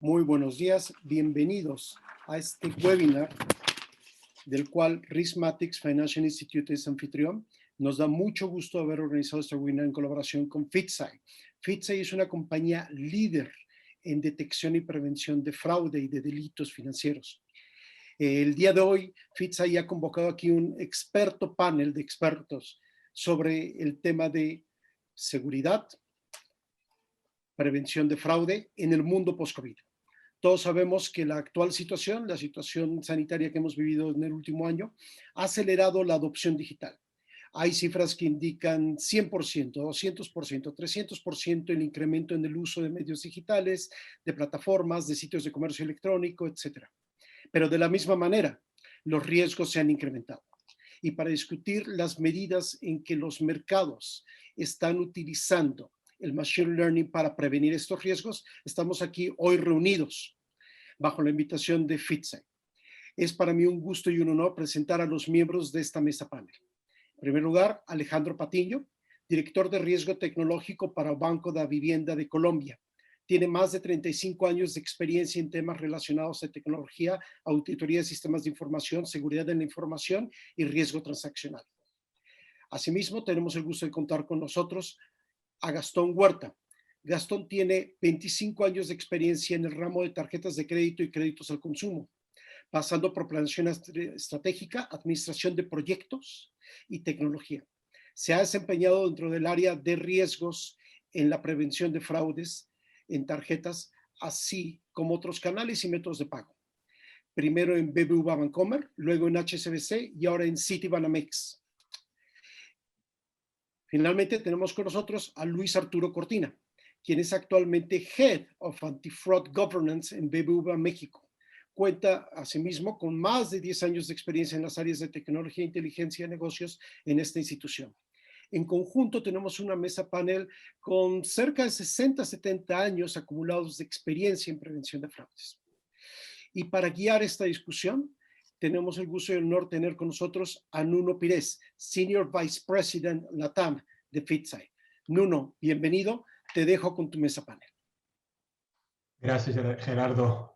Muy buenos días, bienvenidos a este webinar del cual Riskmatics Financial Institute es anfitrión. Nos da mucho gusto haber organizado este webinar en colaboración con FitSci. FitSci es una compañía líder en detección y prevención de fraude y de delitos financieros. El día de hoy, FitSci ha convocado aquí un experto panel de expertos sobre el tema de seguridad, prevención de fraude en el mundo post-COVID. Todos sabemos que la actual situación, la situación sanitaria que hemos vivido en el último año, ha acelerado la adopción digital. Hay cifras que indican 100%, 200%, 300% el incremento en el uso de medios digitales, de plataformas, de sitios de comercio electrónico, etc. Pero de la misma manera, los riesgos se han incrementado. Y para discutir las medidas en que los mercados están utilizando el Machine Learning para prevenir estos riesgos, estamos aquí hoy reunidos bajo la invitación de FitSci. Es para mí un gusto y un honor presentar a los miembros de esta mesa panel. En primer lugar, Alejandro Patiño, director de riesgo tecnológico para Banco de Vivienda de Colombia. Tiene más de 35 años de experiencia en temas relacionados a tecnología, auditoría de sistemas de información, seguridad de la información y riesgo transaccional. Asimismo, tenemos el gusto de contar con nosotros a Gastón Huerta. Gastón tiene 25 años de experiencia en el ramo de tarjetas de crédito y créditos al consumo, pasando por planeación estratégica, administración de proyectos y tecnología. Se ha desempeñado dentro del área de riesgos en la prevención de fraudes en tarjetas, así como otros canales y métodos de pago. Primero en BBVA Bancomer, luego en HSBC y ahora en Citibanamex. Finalmente tenemos con nosotros a Luis Arturo Cortina, quien es actualmente Head of Anti-Fraud Governance en BBVA México. Cuenta asimismo con más de 10 años de experiencia en las áreas de tecnología e inteligencia de negocios en esta institución. En conjunto tenemos una mesa panel con cerca de 60-70 años acumulados de experiencia en prevención de fraudes. Y para guiar esta discusión, tenemos el gusto y el honor de tener con nosotros a Nuno Pires, Senior Vice President LATAM de FitSci. Nuno, bienvenido. Te dejo con tu mesa panel. Gracias, Gerardo.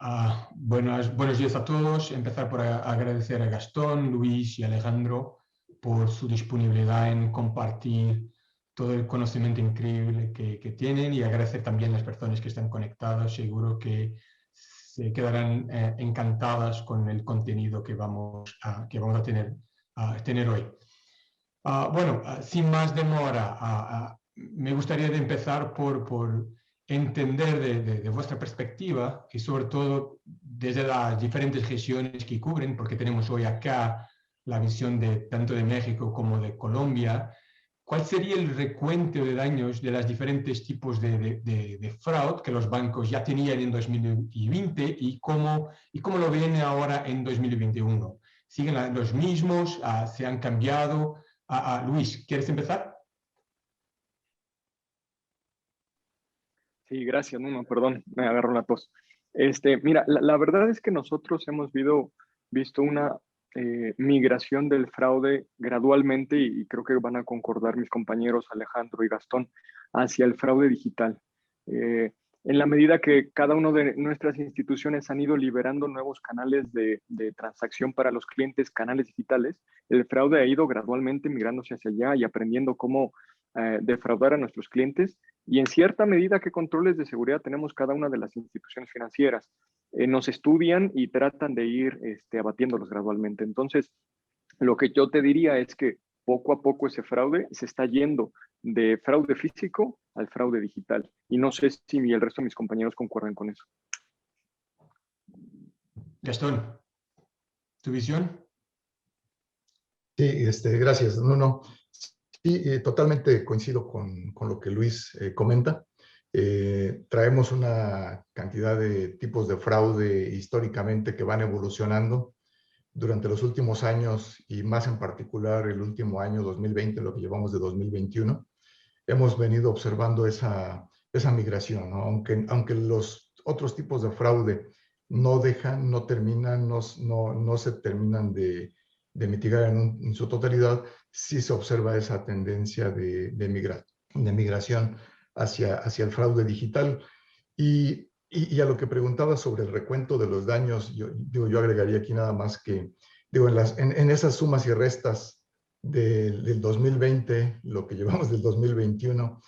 Buenos días a todos. Empezar por agradecer a Gastón, Luis y Alejandro por su disponibilidad en compartir todo el conocimiento increíble que tienen y agradecer también a las personas que están conectadas. Seguro que se quedarán encantadas con el contenido que vamos a tener hoy. Sin más demora, me gustaría empezar por entender de vuestra perspectiva y sobre todo desde las diferentes regiones que cubren, porque tenemos hoy acá la visión tanto de México como de Colombia, ¿cuál sería el recuento de daños de los diferentes tipos de fraude que los bancos ya tenían en 2020 y cómo lo ven ahora en 2021? ¿Siguen los mismos? ¿Se han cambiado? Luis, ¿quieres empezar? Sí, gracias, Nuno, perdón, me agarró la tos. Mira, la verdad es que nosotros hemos visto una migración del fraude gradualmente y creo que van a concordar mis compañeros Alejandro y Gastón hacia el fraude digital. En la medida que cada una de nuestras instituciones han ido liberando nuevos canales de transacción para los clientes, canales digitales, el fraude ha ido gradualmente migrándose hacia allá y aprendiendo cómo defraudar a nuestros clientes. Y en cierta medida, ¿qué controles de seguridad tenemos cada una de las instituciones financieras? Nos estudian y tratan de ir abatiéndolos gradualmente. Entonces, lo que yo te diría es que poco a poco ese fraude se está yendo de fraude físico al fraude digital. Y no sé si el resto de mis compañeros concuerdan con eso. Gastón, ¿tu visión? Sí, gracias, Nuno. Sí, totalmente coincido con lo que Luis comenta. Traemos una cantidad de tipos de fraude históricamente que van evolucionando durante los últimos años y más en particular el último año 2020, lo que llevamos de 2021. Hemos venido observando esa migración, ¿no? Aunque los otros tipos de fraude no terminan, no se terminan de mitigar en su totalidad, sí se observa esa tendencia de migración hacia el fraude digital. Y Y a lo que preguntaba sobre el recuento de los daños, yo agregaría aquí nada más que, en esas sumas y restas del 2020, lo que llevamos del 2021,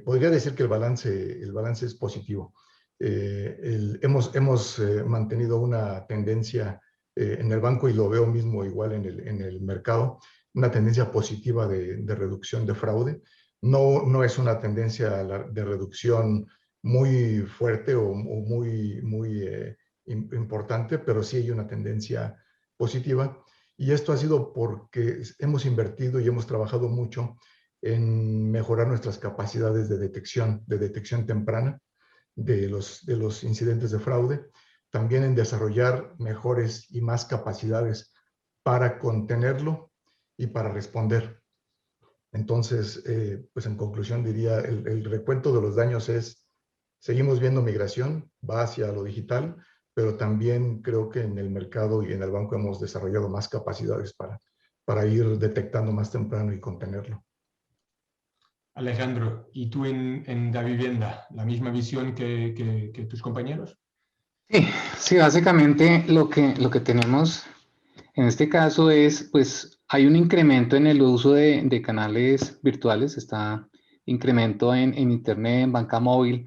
podría decir que el balance es positivo. Hemos mantenido una tendencia en el banco, y lo veo mismo igual en el mercado, una tendencia positiva de reducción de fraude. No es una tendencia de reducción muy fuerte o muy importante, pero sí hay una tendencia positiva. Y esto ha sido porque hemos invertido y hemos trabajado mucho en mejorar nuestras capacidades de detección temprana de los incidentes de fraude, también en desarrollar mejores y más capacidades para contenerlo y para responder. Entonces, pues en conclusión diría, el recuento de los daños seguimos viendo migración, va hacia lo digital, pero también creo que en el mercado y en el banco hemos desarrollado más capacidades para ir detectando más temprano y contenerlo. Alejandro, ¿y tú en Davivienda, la misma visión que tus compañeros? Sí, básicamente lo que tenemos en este caso es, pues, hay un incremento en el uso de canales virtuales, está incremento en Internet, en banca móvil,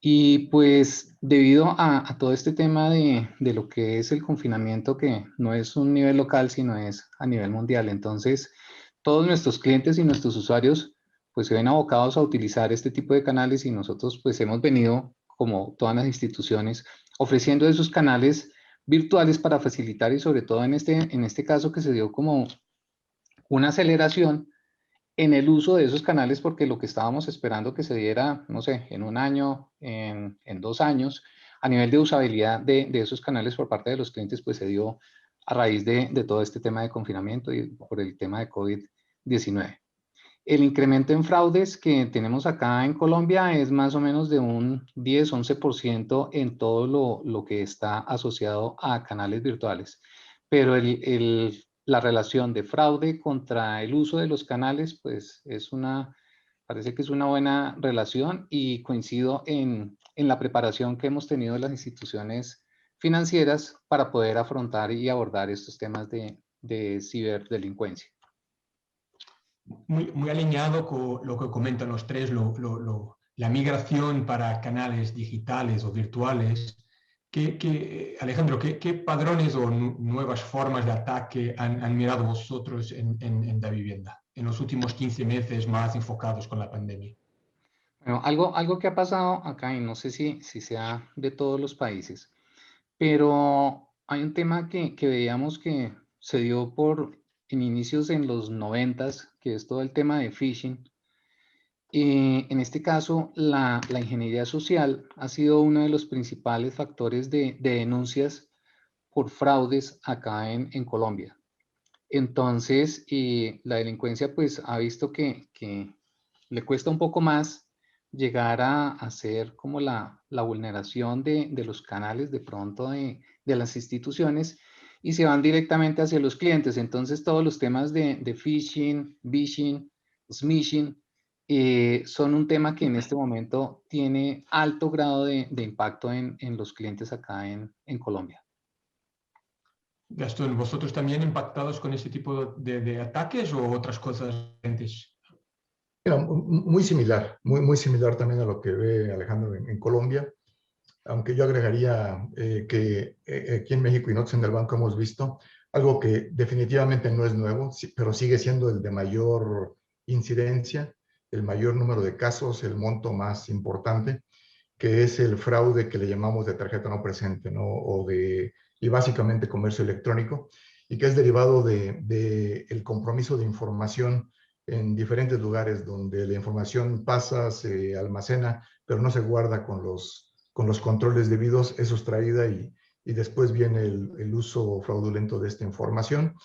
y pues debido a todo este tema de lo que es el confinamiento, que no es un nivel local, sino es a nivel mundial, entonces todos nuestros clientes y nuestros usuarios pues se ven abocados a utilizar este tipo de canales, y nosotros pues hemos venido, como todas las instituciones, ofreciendo esos canales virtuales para facilitar, y sobre todo en este caso que se dio como una aceleración en el uso de esos canales, porque lo que estábamos esperando que se diera, no sé, en un año, en 2 años, a nivel de usabilidad de esos canales por parte de los clientes, pues se dio a raíz de todo este tema de confinamiento y por el tema de COVID-19. El incremento en fraudes que tenemos acá en Colombia es más o menos de un 10-11% en todo lo que está asociado a canales virtuales. Pero la relación de fraude contra el uso de los canales, pues parece que es una buena relación, y coincido en la preparación que hemos tenido las instituciones financieras para poder afrontar y abordar estos temas de ciberdelincuencia. Muy alineado con lo que comentan los tres, la migración para canales digitales o virtuales. Alejandro, ¿qué padrones o nuevas formas de ataque han mirado vosotros en Davivienda en los últimos 15 meses más enfocados con la pandemia? Bueno, algo que ha pasado acá, y no sé si sea de todos los países, pero hay un tema que veíamos que se dio en inicios en los 90s, que es todo el tema de phishing. En este caso, la ingeniería social ha sido uno de los principales factores de denuncias por fraudes acá en Colombia. Entonces, la delincuencia pues ha visto que le cuesta un poco más llegar a hacer como la vulneración de los canales de pronto de las instituciones, y se van directamente hacia los clientes. Entonces todos los temas de phishing, vishing, smishing son un tema que en este momento tiene alto grado de impacto en los clientes acá en Colombia. Gastón, ¿vosotros también impactados con este tipo de ataques o otras cosas diferentes? Mira, muy similar, muy similar también a lo que ve Alejandro en Colombia, aunque yo agregaría que aquí en México y nosotros en el banco hemos visto algo que definitivamente no es nuevo, pero sigue siendo el de mayor incidencia, el mayor número de casos, el monto más importante, que es el fraude que le llamamos de tarjeta no presente, ¿no? Y básicamente comercio electrónico, y que es derivado de el compromiso de información en diferentes lugares donde la información pasa, se almacena, pero no se guarda con los controles debidos, es sustraída y después viene el uso fraudulento de esta información.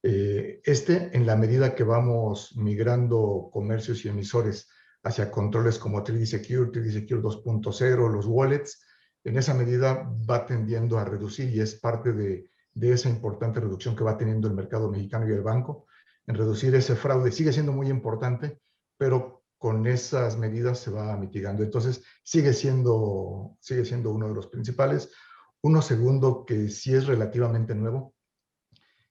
En la medida que vamos migrando comercios y emisores hacia controles como 3D Secure 2.0, los wallets, en esa medida va tendiendo a reducir, y es parte de esa importante reducción que va teniendo el mercado mexicano y el banco, en reducir ese fraude. Sigue siendo muy importante, pero con esas medidas se va mitigando. Entonces, sigue siendo uno de los principales. Uno segundo que sí es relativamente nuevo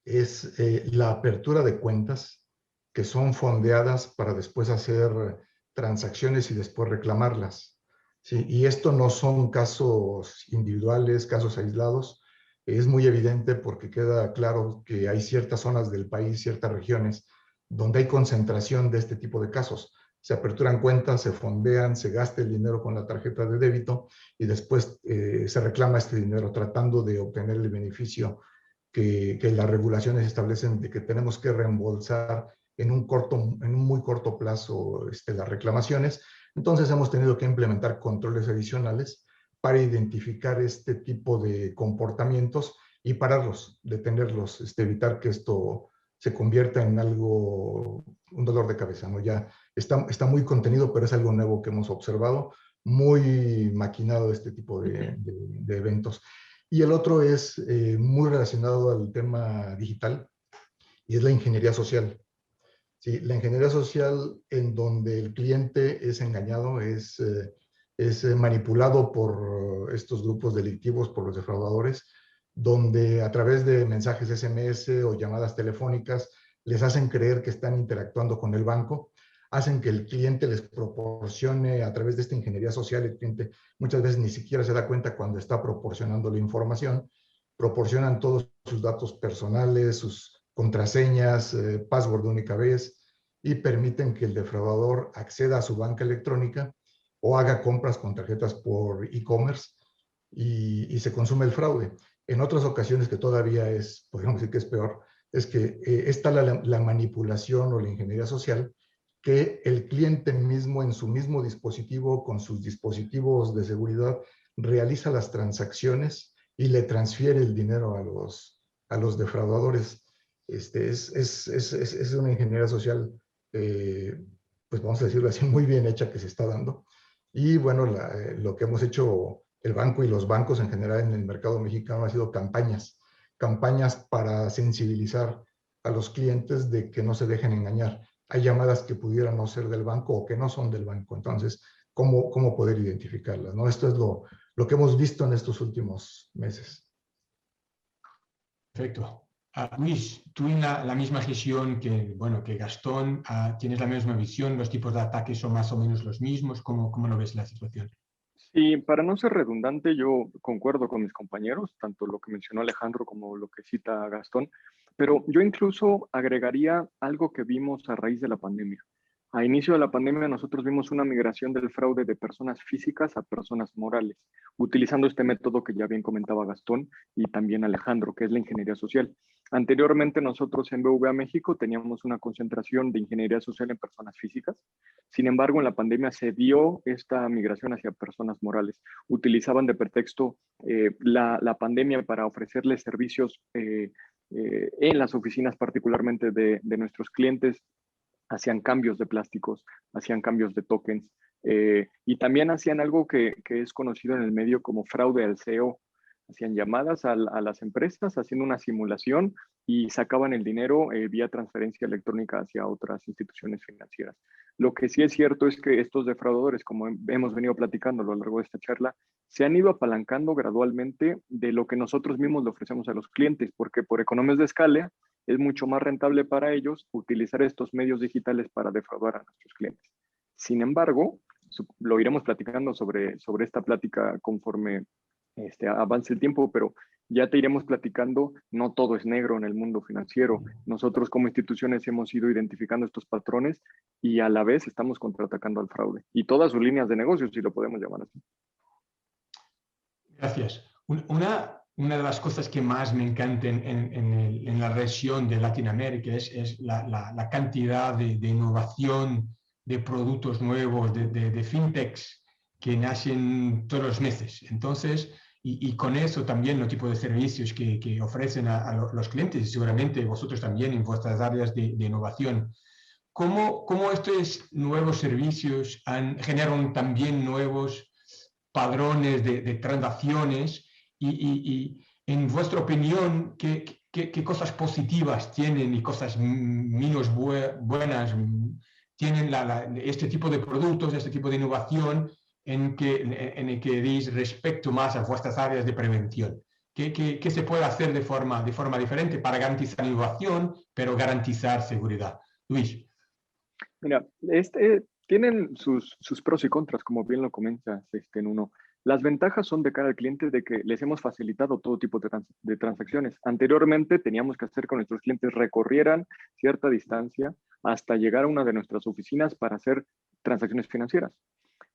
es la apertura de cuentas que son fondeadas para después hacer transacciones y después reclamarlas. ¿Sí? Y esto no son casos individuales, casos aislados. Es muy evidente porque queda claro que hay ciertas zonas del país, ciertas regiones, donde hay concentración de este tipo de casos. Se aperturan cuentas, se fondean, se gasta el dinero con la tarjeta de débito y después se reclama este dinero tratando de obtener el beneficio que las regulaciones establecen de que tenemos que reembolsar en un muy corto plazo las reclamaciones. Entonces hemos tenido que implementar controles adicionales para identificar este tipo de comportamientos y pararlos, detenerlos, evitar que esto se convierta en algo, un dolor de cabeza, ¿no? Ya está muy contenido, pero es algo nuevo que hemos observado, muy maquinado este tipo de eventos. Y el otro es muy relacionado al tema digital y es la ingeniería social. Sí, la ingeniería social en donde el cliente es engañado, es manipulado por estos grupos delictivos, por los defraudadores, donde a través de mensajes SMS o llamadas telefónicas les hacen creer que están interactuando con el banco, hacen que el cliente les proporcione a través de esta ingeniería social, el cliente muchas veces ni siquiera se da cuenta cuando está proporcionando la información, proporcionan todos sus datos personales, sus contraseñas, password de única vez, y permiten que el defraudador acceda a su banca electrónica o haga compras con tarjetas por e-commerce y se consume el fraude. En otras ocasiones que todavía podríamos decir que es peor, es que está la manipulación o la ingeniería social, que el cliente mismo en su mismo dispositivo, con sus dispositivos de seguridad, realiza las transacciones y le transfiere el dinero a los defraudadores. Es una ingeniería social, pues vamos a decirlo así, muy bien hecha que se está dando. Y bueno, lo que hemos hecho el banco y los bancos en general en el mercado mexicano ha sido campañas para sensibilizar a los clientes de que no se dejen engañar. Hay llamadas que pudieran no ser del banco o que no son del banco. Entonces, ¿cómo poder identificarlas? ¿No? Esto es lo que hemos visto en estos últimos meses. Perfecto. Luis, tú en la misma gestión que Gastón, ¿tienes la misma visión? ¿Los tipos de ataques son más o menos los mismos? ¿Cómo lo ves la situación? Sí, para no ser redundante, yo concuerdo con mis compañeros, tanto lo que mencionó Alejandro como lo que cita Gastón, pero yo incluso agregaría algo que vimos a raíz de la pandemia. A inicio de la pandemia nosotros vimos una migración del fraude de personas físicas a personas morales, utilizando este método que ya bien comentaba Gastón y también Alejandro, que es la ingeniería social. Anteriormente nosotros en BVA México teníamos una concentración de ingeniería social en personas físicas. Sin embargo, en la pandemia se dio esta migración hacia personas morales. Utilizaban de pretexto la pandemia para ofrecerles servicios en las oficinas, particularmente de nuestros clientes. Hacían cambios de plásticos, hacían cambios de tokens y también hacían algo que es conocido en el medio como fraude al CEO. Hacían llamadas a las empresas haciendo una simulación y sacaban el dinero vía transferencia electrónica hacia otras instituciones financieras. Lo que sí es cierto es que estos defraudadores, como hemos venido platicando a lo largo de esta charla, se han ido apalancando gradualmente de lo que nosotros mismos le ofrecemos a los clientes, porque por economías de escala es mucho más rentable para ellos utilizar estos medios digitales para defraudar a nuestros clientes. Sin embargo, lo iremos platicando sobre esta plática conforme avance el tiempo, pero ya te iremos platicando, no todo es negro en el mundo financiero. Nosotros como instituciones hemos ido identificando estos patrones y a la vez estamos contraatacando al fraude y todas sus líneas de negocio, si lo podemos llamar así. Gracias. Una de las cosas que más me encanta en la región de Latinoamérica es la cantidad de innovación, de productos nuevos, de fintechs que nacen todos los meses. Entonces, y con eso también los tipos de servicios que ofrecen a los clientes, y seguramente vosotros también en vuestras áreas de innovación. ¿Cómo estos nuevos servicios generan también nuevos padrones de transacciones? Y en vuestra opinión, ¿qué cosas positivas tienen y cosas menos buenas tienen este tipo de productos, este tipo de innovación en el que deis respecto más a vuestras áreas de prevención? ¿Qué se puede hacer de forma diferente para garantizar innovación, pero garantizar seguridad? Luis. Mira, tienen sus pros y contras, como bien lo comentas, Nuno. Las ventajas son de cara al cliente de que les hemos facilitado todo tipo de transacciones. Anteriormente teníamos que hacer que nuestros clientes recorrieran cierta distancia hasta llegar a una de nuestras oficinas para hacer transacciones financieras.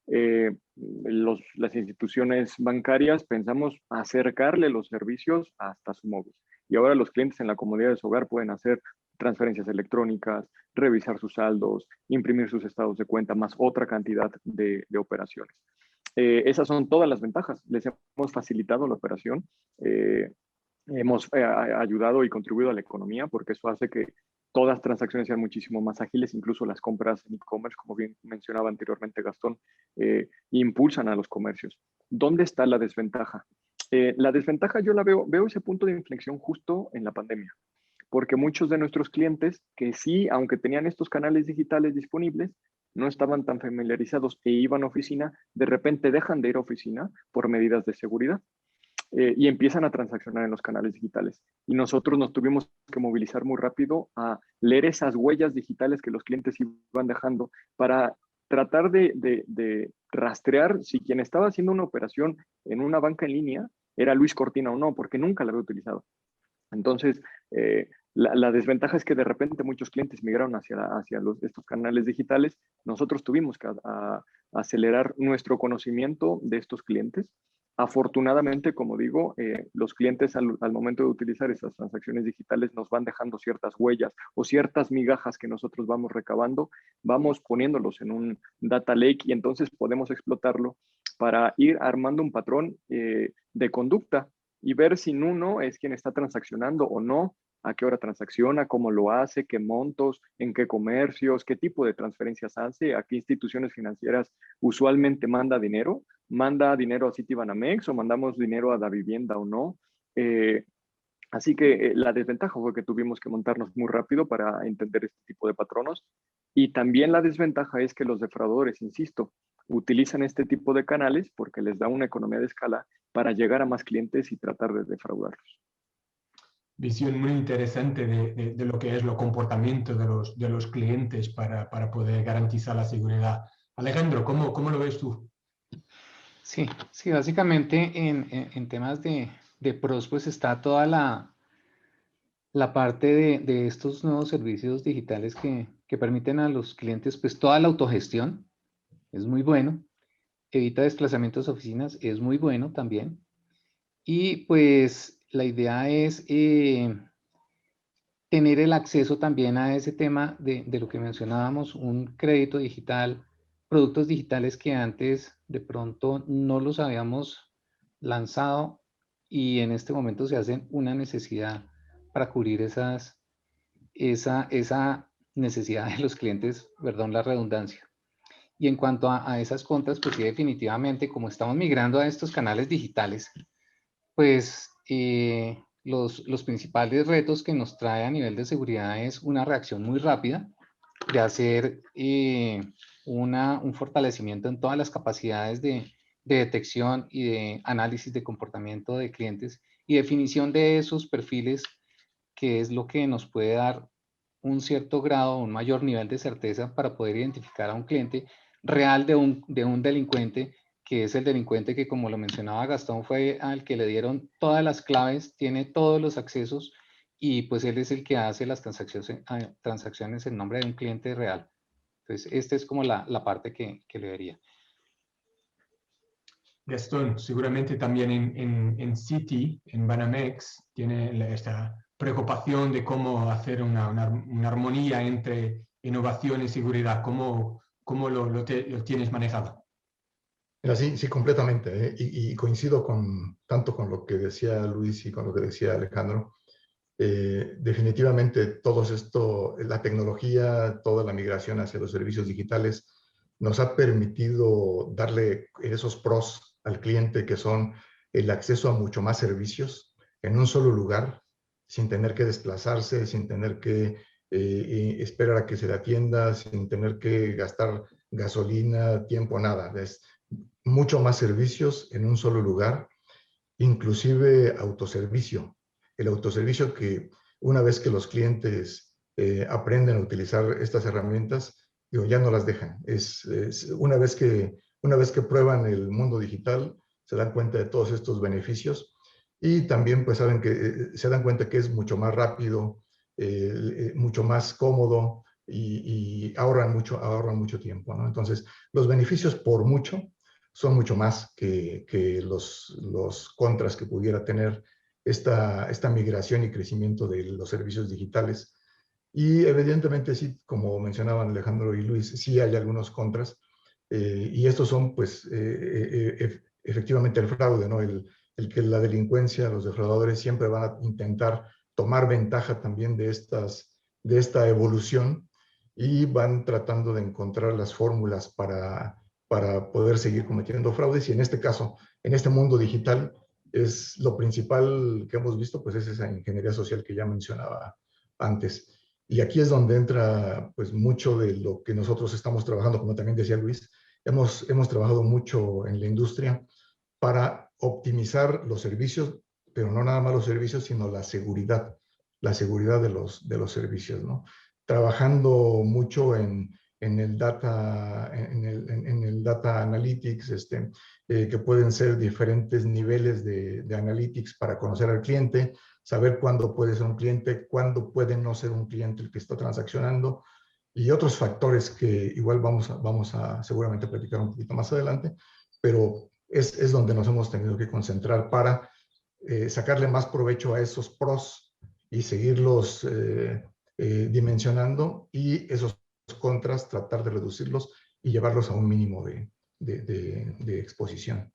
Las instituciones bancarias pensamos acercarle los servicios hasta su móvil. Y ahora los clientes en la comodidad de su hogar pueden hacer transferencias electrónicas, revisar sus saldos, imprimir sus estados de cuenta, más otra cantidad de operaciones. Esas son todas las ventajas. Les hemos facilitado la operación, hemos ayudado y contribuido a la economía porque eso hace que todas las transacciones sean muchísimo más ágiles, incluso las compras en e-commerce, como bien mencionaba anteriormente Gastón, impulsan a los comercios. ¿Dónde está la desventaja? La desventaja yo la veo ese punto de inflexión justo en la pandemia, porque muchos de nuestros clientes que sí, aunque tenían estos canales digitales disponibles, no estaban tan familiarizados e iban a oficina, de repente dejan de ir a oficina por medidas de seguridad. Y empiezan a transaccionar en los canales digitales. Y nosotros nos tuvimos que movilizar muy rápido a leer esas huellas digitales que los clientes iban dejando para tratar de rastrear si quien estaba haciendo una operación en una banca en línea era Luis Cortina o no, porque nunca la había utilizado. Entonces, la desventaja es que de repente muchos clientes migraron hacia estos canales digitales. Nosotros tuvimos que acelerar nuestro conocimiento de estos clientes. Afortunadamente, como digo, los clientes al momento de utilizar esas transacciones digitales nos van dejando ciertas huellas o ciertas migajas que nosotros vamos recabando, vamos poniéndolos en un data lake y entonces podemos explotarlo para ir armando un patrón de conducta y ver si uno es quien está transaccionando o no, a qué hora transacciona, cómo lo hace, qué montos, en qué comercios, qué tipo de transferencias hace, a qué instituciones financieras usualmente manda dinero a Citibanamex o mandamos dinero a Davivienda o no. Así que la desventaja fue que tuvimos que montarnos muy rápido para entender este tipo de patronos. Y también la desventaja es que los defraudadores, insisto, utilizan este tipo de canales porque les da una economía de escala para llegar a más clientes y tratar de defraudarlos. Visión muy interesante de lo que es el comportamiento de los clientes para poder garantizar la seguridad. Alejandro, ¿cómo lo ves tú? Sí, básicamente en temas de pros, pues está toda la parte de estos nuevos servicios digitales que permiten a los clientes, pues toda la autogestión, es muy bueno. Evita desplazamientos a oficinas, es muy bueno también. Y pues la idea es tener el acceso también a ese tema de lo que mencionábamos, un crédito digital, productos digitales que antes de pronto no los habíamos lanzado y en este momento se hacen una necesidad para cubrir esa necesidad de los clientes, perdón la redundancia. Y en cuanto a esas contras, pues sí, definitivamente, como estamos migrando a estos canales digitales, pues los principales retos que nos trae a nivel de seguridad es una reacción muy rápida, de hacer un fortalecimiento en todas las capacidades de detección y de análisis de comportamiento de clientes y definición de esos perfiles, que es lo que nos puede dar un cierto grado, un mayor nivel de certeza para poder identificar a un cliente real de un delincuente, que es el delincuente que, como lo mencionaba Gastón, fue al que le dieron todas las claves, tiene todos los accesos y pues él es el que hace las transacciones en nombre de un cliente real. Entonces, esta es como la parte que le vería. Gastón, seguramente también en Citi, en Banamex, tiene esta preocupación de cómo hacer una armonía entre innovación y seguridad. ¿Cómo lo tienes manejado? Mira, sí, completamente. Y coincido tanto con lo que decía Luis y con lo que decía Alejandro. Definitivamente la tecnología, toda la migración hacia los servicios digitales nos ha permitido darle esos pros al cliente, que son el acceso a mucho más servicios en un solo lugar, sin tener que desplazarse, sin tener que esperar a que se le atienda sin tener que gastar gasolina, tiempo, nada. Es mucho más servicios en un solo lugar, inclusive autoservicio. El autoservicio que una vez que los clientes aprenden a utilizar estas herramientas, digo, ya no las dejan. Una vez que prueban el mundo digital, se dan cuenta de todos estos beneficios y también pues saben que se dan cuenta que es mucho más rápido, mucho más cómodo y ahorran mucho tiempo, ¿no? Entonces, los beneficios por mucho son mucho más que los contras que pudiera tener esta migración y crecimiento de los servicios digitales. Y evidentemente sí, como mencionaban Alejandro y Luis, sí hay algunos contras, y estos son pues efectivamente el fraude, ¿no? El que la delincuencia, los defraudadores siempre van a intentar tomar ventaja también de esta evolución y van tratando de encontrar las fórmulas para poder seguir cometiendo fraudes. Y en este caso, en este mundo digital, es lo principal que hemos visto, pues es esa ingeniería social que ya mencionaba antes. Y aquí es donde entra pues mucho de lo que nosotros estamos trabajando, como también decía Luis. Hemos trabajado mucho en la industria para optimizar los servicios, pero no nada más los servicios, sino la seguridad de los servicios, ¿no? Trabajando mucho en el data analytics, que pueden ser diferentes niveles de analytics para conocer al cliente, saber cuándo puede ser un cliente, cuándo puede no ser un cliente el que está transaccionando, y otros factores que igual vamos a seguramente platicar un poquito más adelante, pero es donde nos hemos tenido que concentrar para sacarle más provecho a esos pros y seguirlos dimensionando, y esos contras tratar de reducirlos y llevarlos a un mínimo de exposición.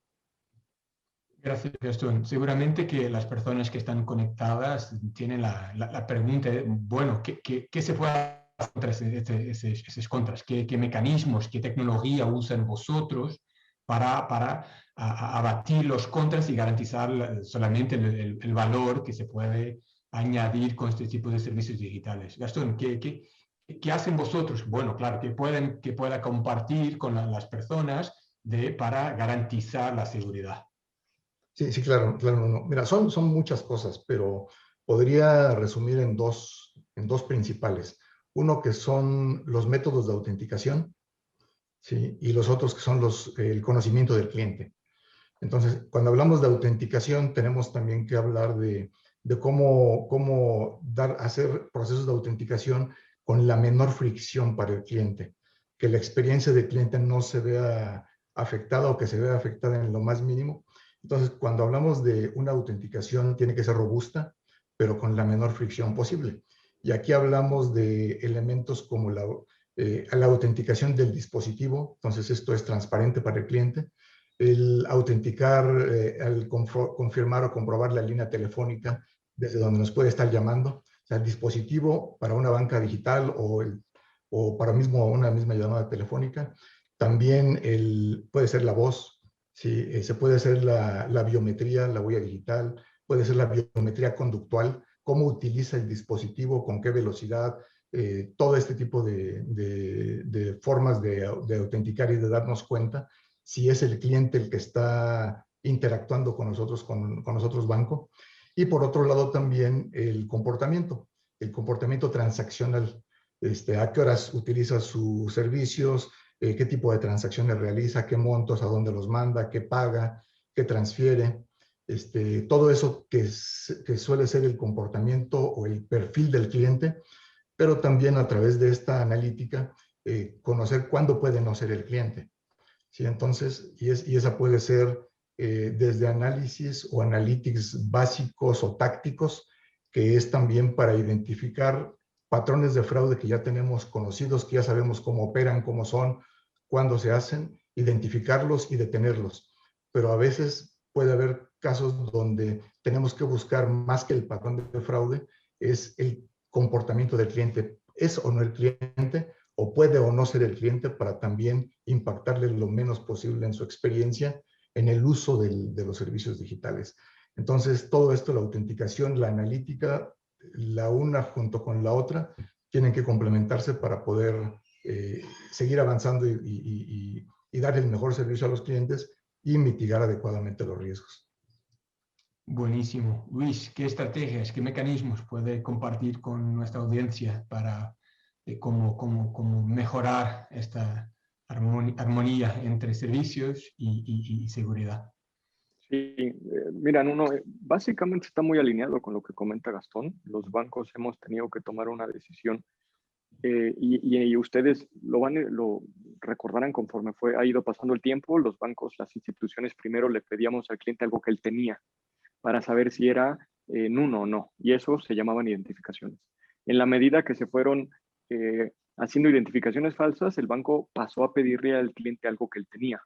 Gracias, Gastón. Seguramente que las personas que están conectadas tienen la pregunta de, bueno, ¿qué se puede hacer contra esos contras? ¿Qué mecanismos, qué tecnología usan vosotros para abatir los contras y garantizar solamente el valor que se puede añadir con este tipo de servicios digitales? Gastón, ¿qué hacen vosotros? Bueno, claro, que pueda compartir con las personas para garantizar la seguridad. Sí, claro, no. Mira, son muchas cosas, pero podría resumir en dos principales. Uno que son los métodos de autenticación, ¿sí? Y los otros que son el conocimiento del cliente. Entonces, cuando hablamos de autenticación, tenemos también que hablar de cómo hacer procesos de autenticación con la menor fricción para el cliente, que la experiencia del cliente no se vea afectada o que se vea afectada en lo más mínimo. Entonces, cuando hablamos de una autenticación, tiene que ser robusta, pero con la menor fricción posible. Y aquí hablamos de elementos como la autenticación del dispositivo. Entonces, esto es transparente para el cliente. El autenticar, al confirmar o comprobar la línea telefónica desde donde nos puede estar llamando. O sea, el dispositivo para una banca digital o para una misma llamada telefónica. También puede ser la voz. Sí, se puede hacer la biometría, la huella digital, puede ser la biometría conductual, cómo utiliza el dispositivo, con qué velocidad, todo este tipo de formas de autenticar y de darnos cuenta si es el cliente el que está interactuando con nosotros banco. Y por otro lado también el comportamiento transaccional, a qué horas utiliza sus servicios, qué tipo de transacciones realiza, qué montos, a dónde los manda, qué paga, qué transfiere. Todo eso que suele ser el comportamiento o el perfil del cliente, pero también a través de esta analítica, conocer cuándo puede no ser el cliente. ¿Sí? Entonces, y esa puede ser desde análisis o analytics básicos o tácticos, que es también para identificar patrones de fraude que ya tenemos conocidos, que ya sabemos cómo operan, cómo son, cuándo se hacen, identificarlos y detenerlos. Pero a veces puede haber casos donde tenemos que buscar más que el patrón de fraude, es el comportamiento del cliente. ¿Es o no el cliente? ¿O puede o no ser el cliente? Para también impactarle lo menos posible en su experiencia en el uso de los servicios digitales. Entonces, todo esto, la autenticación, la analítica, la una junto con la otra, tienen que complementarse para poder seguir avanzando y darle el mejor servicio a los clientes y mitigar adecuadamente los riesgos. Buenísimo. Luis, ¿qué estrategias, qué mecanismos puede compartir con nuestra audiencia para cómo mejorar esta armonía entre servicios y seguridad? Sí, mira, básicamente está muy alineado con lo que comenta Gastón. Los bancos hemos tenido que tomar una decisión y ustedes lo recordarán conforme ha ido pasando el tiempo. Los bancos, las instituciones, primero le pedíamos al cliente algo que él tenía para saber si era nulo o no, y eso se llamaban identificaciones. En la medida que se fueron haciendo identificaciones falsas, el banco pasó a pedirle al cliente algo que él tenía,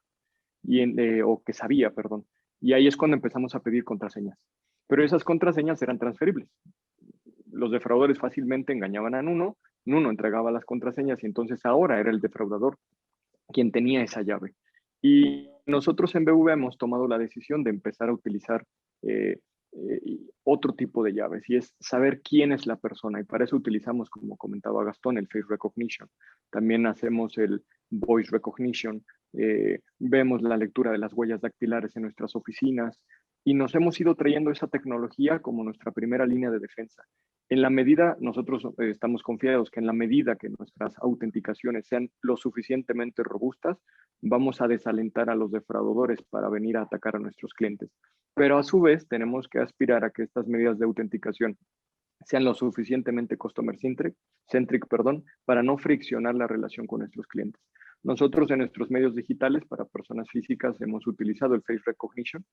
o que sabía, perdón. Y ahí es cuando empezamos a pedir contraseñas. Pero esas contraseñas eran transferibles. Los defraudadores fácilmente engañaban a Nuno entregaba las contraseñas y entonces ahora era el defraudador quien tenía esa llave. Y nosotros en BBVA hemos tomado la decisión de empezar a utilizar otro tipo de llaves, y es saber quién es la persona, y para eso utilizamos, como comentaba Gastón, el face recognition. También hacemos el voice recognition, vemos la lectura de las huellas dactilares en nuestras oficinas, y nos hemos ido trayendo esa tecnología como nuestra primera línea de defensa. En la medida, nosotros estamos confiados que en la medida que nuestras autenticaciones sean lo suficientemente robustas, vamos a desalentar a los defraudadores para venir a atacar a nuestros clientes. Pero a su vez tenemos que aspirar a que estas medidas de autenticación sean lo suficientemente customer centric, para no friccionar la relación con nuestros clientes. Nosotros en nuestros medios digitales para personas físicas hemos utilizado el face recognition,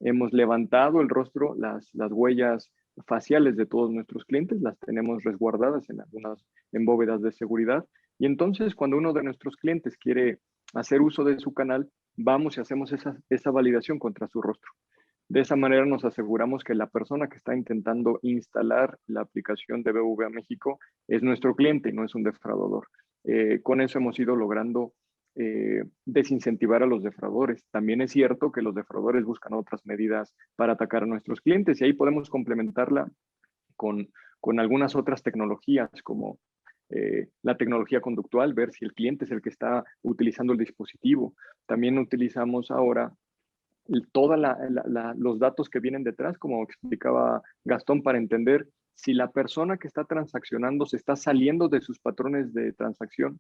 hemos levantado el rostro, las huellas faciales de todos nuestros clientes, las tenemos resguardadas en algunas bóvedas de seguridad, y entonces cuando uno de nuestros clientes quiere hacer uso de su canal, vamos y hacemos esa validación contra su rostro. De esa manera nos aseguramos que la persona que está intentando instalar la aplicación de BBVA México es nuestro cliente y no es un defraudador. Con eso hemos ido logrando desincentivar a los defraudadores. También es cierto que los defraudadores buscan otras medidas para atacar a nuestros clientes, y ahí podemos complementarla con algunas otras tecnologías como la tecnología conductual, ver si el cliente es el que está utilizando el dispositivo. También utilizamos ahora todos los datos que vienen detrás, como explicaba Gastón, para entender si la persona que está transaccionando se está saliendo de sus patrones de transacción,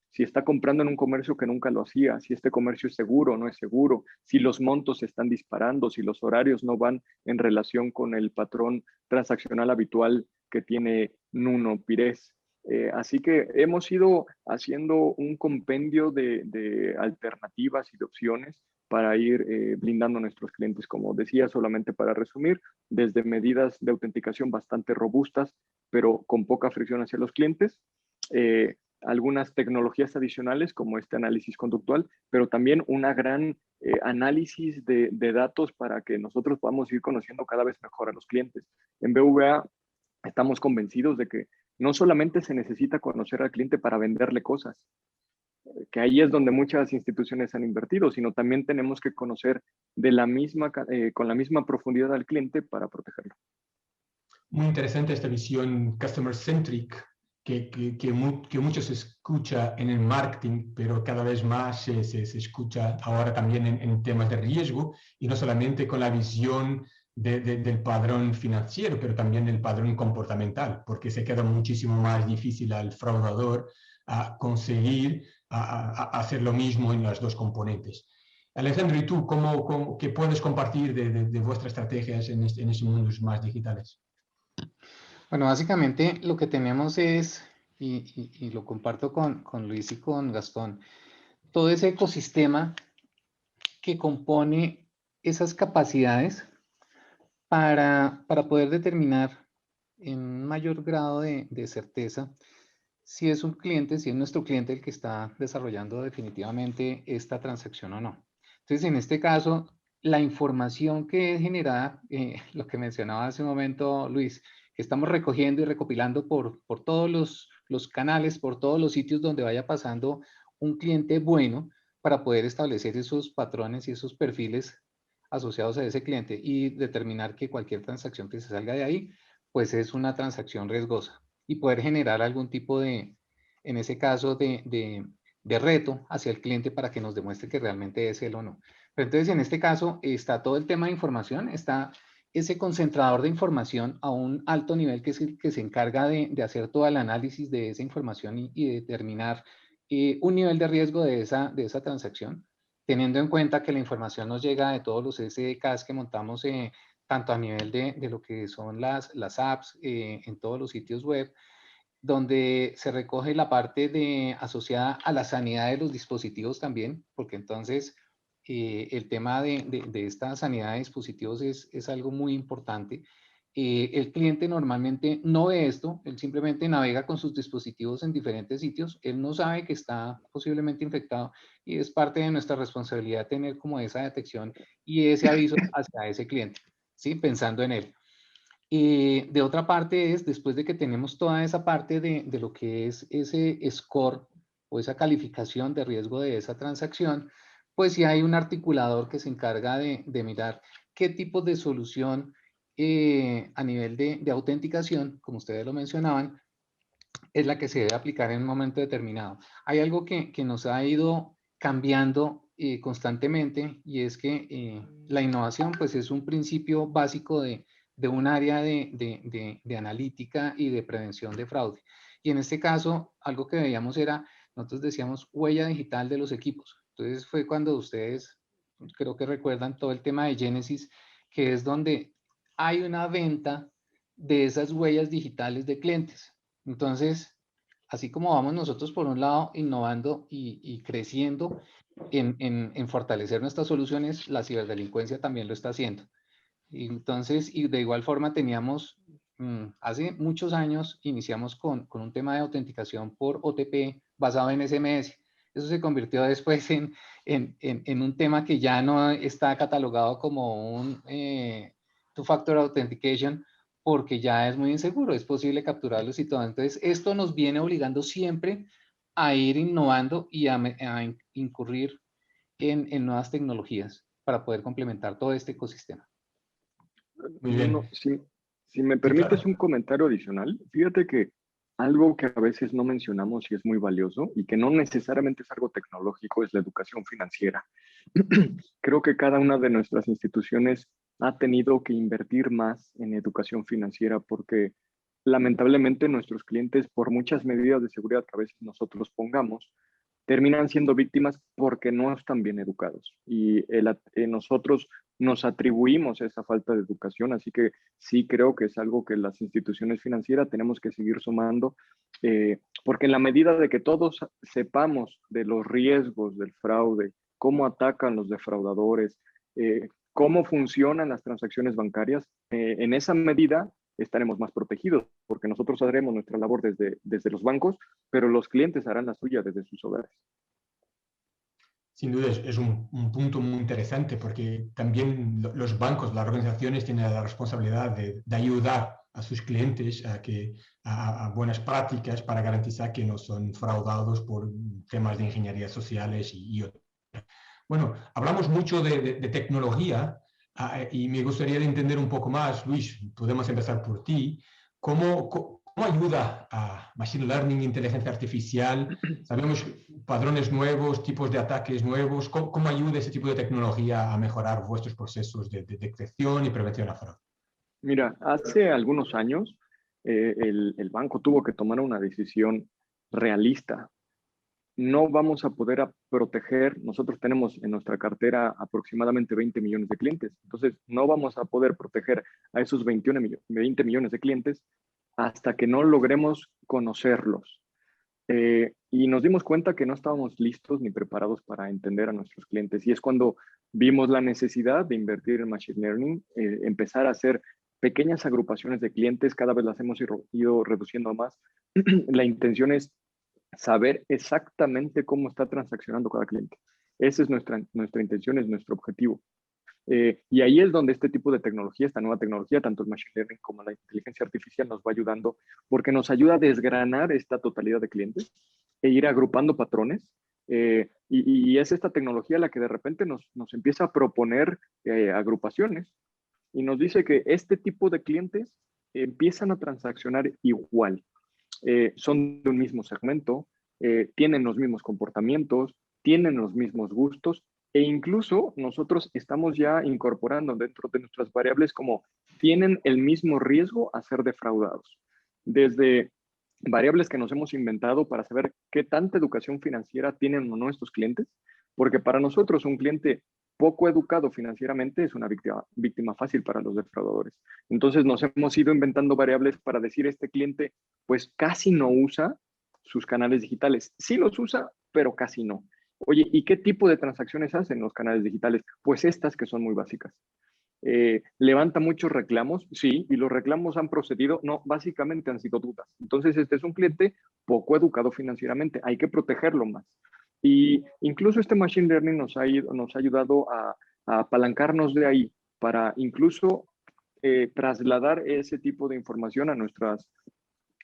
si está comprando en un comercio que nunca lo hacía, si este comercio es seguro o no es seguro, si los montos se están disparando, si los horarios no van en relación con el patrón transaccional habitual que tiene Nuno Pires. Así que hemos ido haciendo un compendio de alternativas y de opciones para ir blindando a nuestros clientes, como decía, solamente para resumir, desde medidas de autenticación bastante robustas, pero con poca fricción hacia los clientes, algunas tecnologías adicionales como este análisis conductual, pero también una gran análisis de datos para que nosotros podamos ir conociendo cada vez mejor a los clientes. En BBVA estamos convencidos de que no solamente se necesita conocer al cliente para venderle cosas, que ahí es donde muchas instituciones han invertido, sino también tenemos que conocer con la misma profundidad al cliente para protegerlo. Muy interesante esta visión customer-centric que mucho se escucha en el marketing, pero cada vez más se escucha ahora también en temas de riesgo, y no solamente con la visión del padrón financiero, pero también del padrón comportamental, porque se queda muchísimo más difícil al fraudador a conseguir a hacer lo mismo en las dos componentes. Alejandro, ¿y tú qué puedes compartir de vuestras estrategias en estos mundos más digitales? Bueno, básicamente lo que tenemos es, y lo comparto con Luis y con Gastón, todo ese ecosistema que compone esas capacidades para poder determinar en un mayor grado de certeza si es un cliente, si es nuestro cliente el que está desarrollando definitivamente esta transacción o no. Entonces, en este caso, la información que es generada, lo que mencionaba hace un momento Luis, que estamos recogiendo y recopilando por todos los canales, por todos los sitios donde vaya pasando un cliente bueno, para poder establecer esos patrones y esos perfiles asociados a ese cliente y determinar que cualquier transacción que se salga de ahí, pues es una transacción riesgosa. y poder generar algún tipo de, en ese caso, de reto hacia el cliente para que nos demuestre que realmente es él o no. Pero entonces, en este caso, está todo el tema de información, está ese concentrador de información a un alto nivel que es el que se encarga de hacer todo el análisis de esa información y determinar un nivel de riesgo de esa transacción, teniendo en cuenta que la información nos llega de todos los SDKs que montamos tanto a nivel de lo que son las apps en todos los sitios web, donde se recoge la parte asociada a la sanidad de los dispositivos también, porque entonces el tema de esta sanidad de dispositivos es algo muy importante. El cliente normalmente no ve esto, él simplemente navega con sus dispositivos en diferentes sitios, él no sabe que está posiblemente infectado y es parte de nuestra responsabilidad tener como esa detección y ese aviso hacia ese cliente, ¿sí? Pensando en él. De otra parte es, después de que tenemos toda esa parte de lo que es ese score o esa calificación de riesgo de esa transacción, pues sí hay un articulador que se encarga de mirar qué tipos de solución a nivel de autenticación, como ustedes lo mencionaban, es la que se debe aplicar en un momento determinado. Hay algo que nos ha ido cambiando constantemente y es que la innovación pues es un principio básico de un área de analítica y de prevención de fraude. Y en este caso, algo que veíamos era, nosotros decíamos huella digital de los equipos. Entonces fue cuando ustedes, creo que recuerdan todo el tema de Genesis, que es donde hay una venta de esas huellas digitales de clientes. Entonces, así como vamos nosotros por un lado innovando y creciendo en fortalecer nuestras soluciones, la ciberdelincuencia también lo está haciendo. Y entonces, y de igual forma teníamos, hace muchos años, iniciamos con un tema de autenticación por OTP basado en SMS. Eso se convirtió después en un tema que ya no está catalogado como un two-factor authentication, porque ya es muy inseguro, es posible capturarlos y todo. Entonces, esto nos viene obligando siempre a ir innovando y a incurrir en nuevas tecnologías para poder complementar todo este ecosistema. Muy bien. No, si me Sí, permites claro. un comentario adicional, fíjate que algo que a veces no mencionamos y es muy valioso y que no necesariamente es algo tecnológico es la educación financiera. Creo que cada una de nuestras instituciones ha tenido que invertir más en educación financiera porque lamentablemente nuestros clientes, por muchas medidas de seguridad que a veces nosotros pongamos, terminan siendo víctimas porque no están bien educados. Y nosotros nos atribuimos esa falta de educación, así que sí creo que es algo que las instituciones financieras tenemos que seguir sumando, porque en la medida de que todos sepamos de los riesgos del fraude, cómo atacan los defraudadores, cómo funcionan las transacciones bancarias, en esa medida estaremos más protegidos, porque nosotros haremos nuestra labor desde los bancos, pero los clientes harán la suya desde sus hogares. Sin duda es un punto muy interesante porque también los bancos, las organizaciones tienen la responsabilidad de ayudar a sus clientes a buenas prácticas para garantizar que no son fraudados por temas de ingeniería sociales y otros. Bueno, hablamos mucho de tecnología y me gustaría entender un poco más, Luis, podemos empezar por ti. ¿Cómo ayuda a Machine Learning, inteligencia artificial? Sabemos padrones nuevos, tipos de ataques nuevos. ¿Cómo ayuda ese tipo de tecnología a mejorar vuestros procesos de detección y prevención a fraude? Mira, hace algunos años el banco tuvo que tomar una decisión realista. No vamos a poder proteger, nosotros tenemos en nuestra cartera aproximadamente 20 millones de clientes, entonces no vamos a poder proteger a esos 20 millones de clientes hasta que no logremos conocerlos. Y nos dimos cuenta que no estábamos listos ni preparados para entender a nuestros clientes. Y es cuando vimos la necesidad de invertir en Machine Learning, empezar a hacer pequeñas agrupaciones de clientes, cada vez las hemos ido reduciendo a más. La intención es saber exactamente cómo está transaccionando cada cliente. Esa es nuestra intención, es nuestro objetivo. Y ahí es donde este tipo de tecnología, esta nueva tecnología, tanto el Machine Learning como la inteligencia artificial nos va ayudando porque nos ayuda a desgranar esta totalidad de clientes e ir agrupando patrones. Y es esta tecnología la que de repente nos empieza a proponer agrupaciones y nos dice que este tipo de clientes empiezan a transaccionar igual. son de un mismo segmento, tienen los mismos comportamientos, tienen los mismos gustos, e incluso nosotros estamos ya incorporando dentro de nuestras variables como tienen el mismo riesgo a ser defraudados. Desde variables que nos hemos inventado para saber qué tanta educación financiera tienen o no estos clientes, porque para nosotros un cliente poco educado financieramente es una víctima fácil para los defraudadores. Entonces nos hemos ido inventando variables para decir este cliente pues casi no usa sus canales digitales. Sí los usa, pero casi no. Oye, ¿y qué tipo de transacciones hacen los canales digitales? Pues estas que son muy básicas. ¿Levanta muchos reclamos? Sí, y los reclamos han procedido, no, básicamente han sido dudas. Entonces este es un cliente poco educado financieramente, hay que protegerlo más. Y incluso este Machine Learning nos ha ayudado a apalancarnos de ahí para incluso trasladar ese tipo de información a nuestras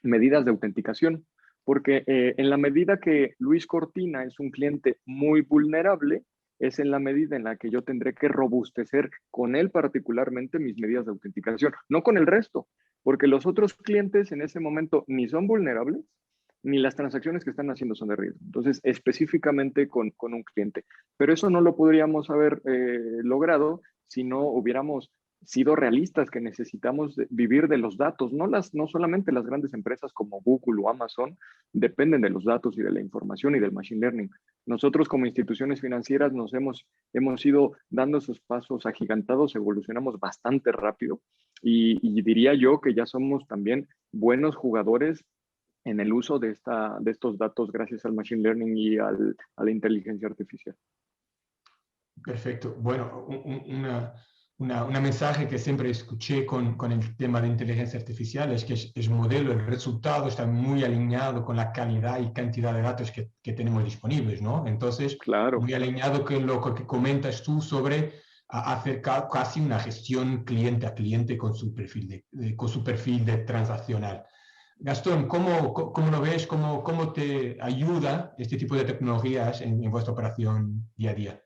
medidas de autenticación. Porque en la medida que Luis Cortina es un cliente muy vulnerable, es en la medida en la que yo tendré que robustecer con él particularmente mis medidas de autenticación, no con el resto, porque los otros clientes en ese momento ni son vulnerables, ni las transacciones que están haciendo son de riesgo. Entonces, específicamente con un cliente. Pero eso no lo podríamos haber logrado si no hubiéramos sido realistas, que necesitamos vivir de los datos. No solamente las grandes empresas como Google o Amazon dependen de los datos y de la información y del machine learning. Nosotros como instituciones financieras nos hemos ido dando esos pasos agigantados, evolucionamos bastante rápido y diría yo que ya somos también buenos jugadores en el uso de estos datos gracias al machine learning y a la inteligencia artificial. Perfecto. Bueno, una mensaje que siempre escuché con el tema de inteligencia artificial es que el modelo, el resultado está muy alineado con la calidad y cantidad de datos que tenemos disponibles, ¿no? Entonces, claro, muy alineado con lo que comentas tú sobre hacer casi una gestión cliente a cliente con su perfil de transaccional. Gastón, ¿cómo lo ves? ¿Cómo te ayuda este tipo de tecnologías en vuestra operación día a día?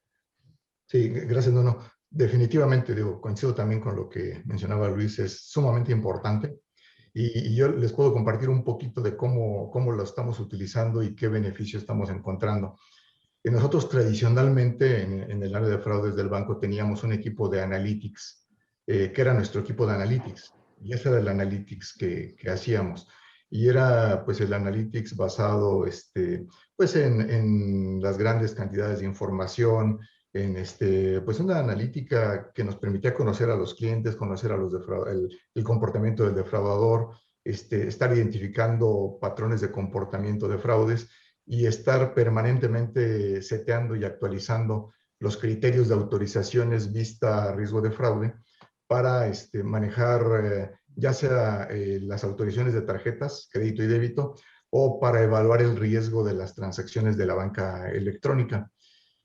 Sí, gracias, Nuno. Definitivamente, coincido también con lo que mencionaba Luis, es sumamente importante. Y yo les puedo compartir un poquito de cómo lo estamos utilizando y qué beneficio estamos encontrando. Y nosotros tradicionalmente en el área de fraudes del banco teníamos un equipo de analytics, que era nuestro equipo de analytics. Y ese era el analytics que hacíamos. Y era pues el analytics basado pues en las grandes cantidades de información, en pues una analítica que nos permitía conocer a los clientes, conocer a los el comportamiento del defraudador, estar identificando patrones de comportamiento de fraudes y estar permanentemente seteando y actualizando los criterios de autorizaciones vista riesgo de fraude para manejar ya sea las autorizaciones de tarjetas, crédito y débito, o para evaluar el riesgo de las transacciones de la banca electrónica.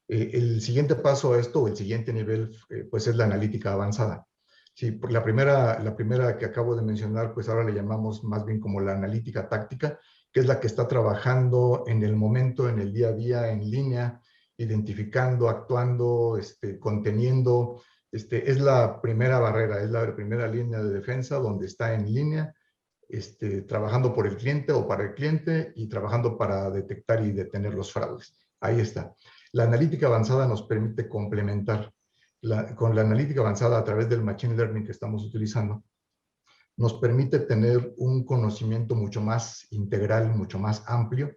El siguiente paso a esto, o el siguiente nivel, pues es la analítica avanzada. Sí, la primera que acabo de mencionar, pues ahora le llamamos más bien como la analítica táctica, que es la que está trabajando en el momento, en el día a día, en línea, identificando, actuando, conteniendo. Es la primera barrera, es la primera línea de defensa donde está en línea, trabajando por el cliente o para el cliente y trabajando para detectar y detener los fraudes. Ahí está. La analítica avanzada nos permite complementar. Con la analítica avanzada a través del machine learning que estamos utilizando, nos permite tener un conocimiento mucho más integral, mucho más amplio.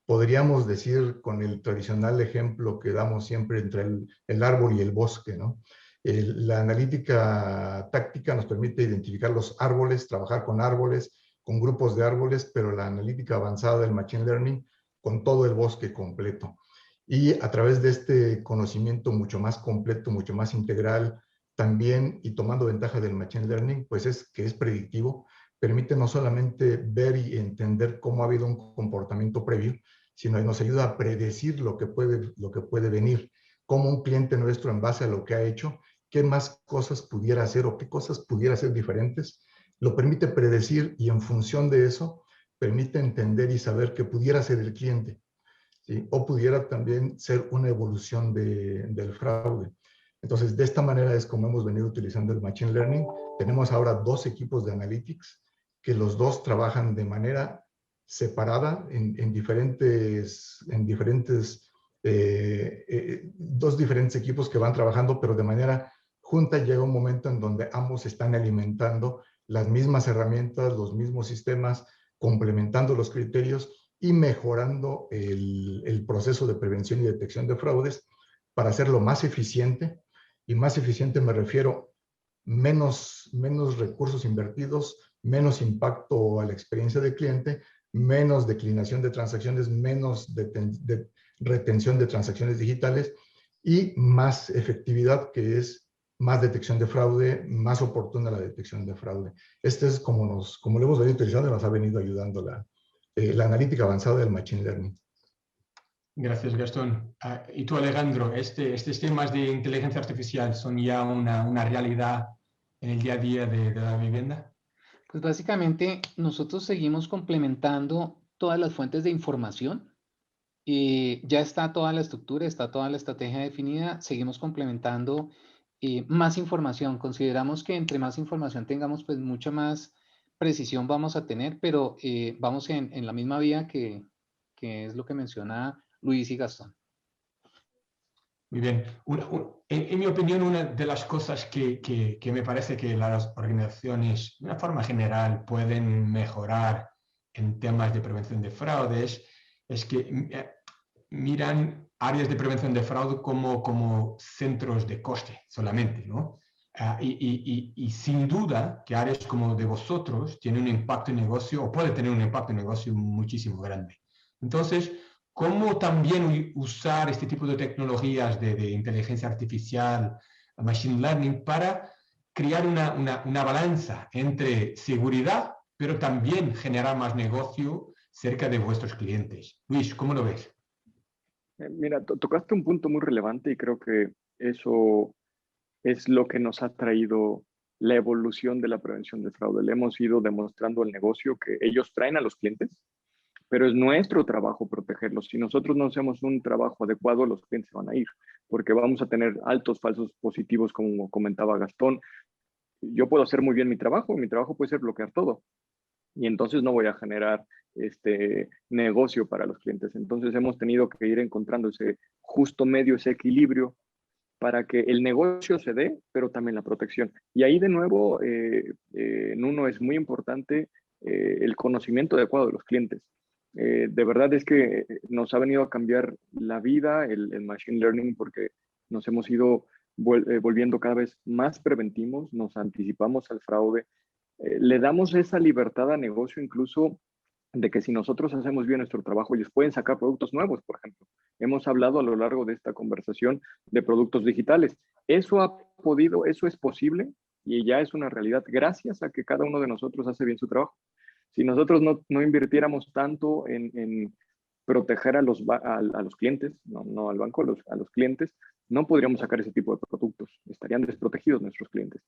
Podríamos decir con el tradicional ejemplo que damos siempre entre el árbol y el bosque, ¿no? La analítica táctica nos permite identificar los árboles, trabajar con árboles, con grupos de árboles, pero la analítica avanzada del machine learning con todo el bosque completo. Y a través de este conocimiento mucho más completo, mucho más integral, también, y tomando ventaja del machine learning, pues que es predictivo, permite no solamente ver y entender cómo ha habido un comportamiento previo, sino que nos ayuda a predecir lo que puede venir, cómo un cliente nuestro en base a lo que ha hecho, qué más cosas pudiera hacer o qué cosas pudiera ser diferentes, lo permite predecir y en función de eso permite entender y saber qué pudiera ser el cliente. ¿Sí? O pudiera también ser una evolución del fraude. Entonces, de esta manera es como hemos venido utilizando el Machine Learning. Tenemos ahora 2 equipos de Analytics que los 2 trabajan de manera separada en diferentes dos diferentes equipos que van trabajando, pero de manera junta. Llega un momento en donde ambos están alimentando las mismas herramientas, los mismos sistemas, complementando los criterios y mejorando el proceso de prevención y detección de fraudes para hacerlo más eficiente. Y más eficiente me refiero menos recursos invertidos, menos impacto a la experiencia del cliente, menos declinación de transacciones, menos retención de transacciones digitales y más efectividad, que es más detección de fraude, más oportuna la detección de fraude. Este es como lo hemos venido utilizando y nos ha venido ayudando la analítica avanzada del Machine Learning. Gracias, Gastón. Y tú, Alejandro, estos temas de inteligencia artificial son ya una realidad en el día a día de la vivienda. Pues básicamente nosotros seguimos complementando todas las fuentes de información. Ya está toda la estructura, está toda la estrategia definida. Seguimos complementando más información. Consideramos que entre más información tengamos, pues mucha más precisión vamos a tener, pero vamos en la misma vía que es lo que menciona Luis y Gastón. Muy bien. En mi opinión, una de las cosas que me parece que las organizaciones, de una forma general, pueden mejorar en temas de prevención de fraudes es que miran áreas de prevención de fraude como centros de coste solamente, ¿no? Y sin duda que áreas como de vosotros tienen un impacto en negocio o puede tener un impacto en negocio muchísimo grande. Entonces, ¿cómo también usar este tipo de tecnologías de inteligencia artificial, machine learning, para crear una balanza entre seguridad, pero también generar más negocio cerca de vuestros clientes? Luis, ¿cómo lo ves? Mira, tocaste un punto muy relevante y creo que eso es lo que nos ha traído la evolución de la prevención del fraude. Le hemos ido demostrando al negocio que ellos traen a los clientes, pero es nuestro trabajo protegerlos. Si nosotros no hacemos un trabajo adecuado, los clientes se van a ir, porque vamos a tener altos falsos positivos, como comentaba Gastón. Yo puedo hacer muy bien mi trabajo puede ser bloquear todo, y entonces no voy a generar negocio para los clientes. Entonces hemos tenido que ir encontrando ese justo medio, ese equilibrio, para que el negocio se dé, pero también la protección. Y ahí de nuevo, Nuno, es muy importante el conocimiento adecuado de los clientes. De verdad es que nos ha venido a cambiar la vida el Machine Learning, porque nos hemos ido volviendo cada vez más preventivos, nos anticipamos al fraude, le damos esa libertad a negocio incluso de que si nosotros hacemos bien nuestro trabajo, ellos pueden sacar productos nuevos, por ejemplo. Hemos hablado a lo largo de esta conversación de productos digitales. Eso es posible y ya es una realidad gracias a que cada uno de nosotros hace bien su trabajo. Si nosotros no invirtiéramos tanto en proteger a los clientes, no al banco, a los clientes, no podríamos sacar ese tipo de productos. Estarían desprotegidos nuestros clientes.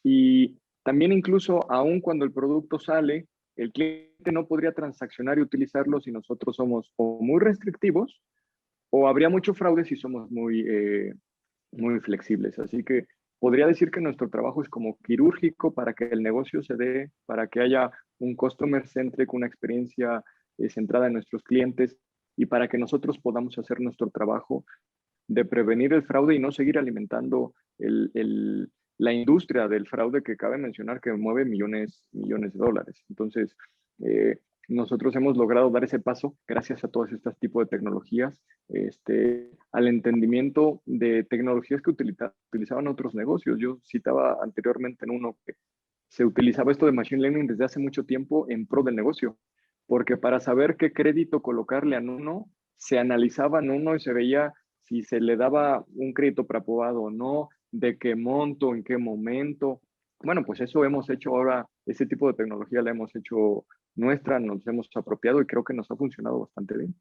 Y también incluso, aun cuando el producto sale, el cliente no podría transaccionar y utilizarlo si nosotros somos o muy restrictivos o habría mucho fraude si somos muy flexibles. Así que podría decir que nuestro trabajo es como quirúrgico para que el negocio se dé, para que haya un customer centric, una experiencia centrada en nuestros clientes y para que nosotros podamos hacer nuestro trabajo de prevenir el fraude y no seguir alimentando la industria del fraude, que cabe mencionar que mueve millones de dólares. Entonces, nosotros hemos logrado dar ese paso gracias a todos estos tipos de tecnologías, al entendimiento de tecnologías que utilizaban otros negocios. Yo citaba anteriormente en uno que se utilizaba esto de Machine Learning desde hace mucho tiempo en pro del negocio, porque para saber qué crédito colocarle a uno, se analizaba en uno y se veía si se le daba un crédito preaprobado o no, de qué monto, en qué momento. Bueno, pues eso hemos hecho ahora, ese tipo de tecnología la hemos hecho nuestra, nos hemos apropiado y creo que nos ha funcionado bastante bien.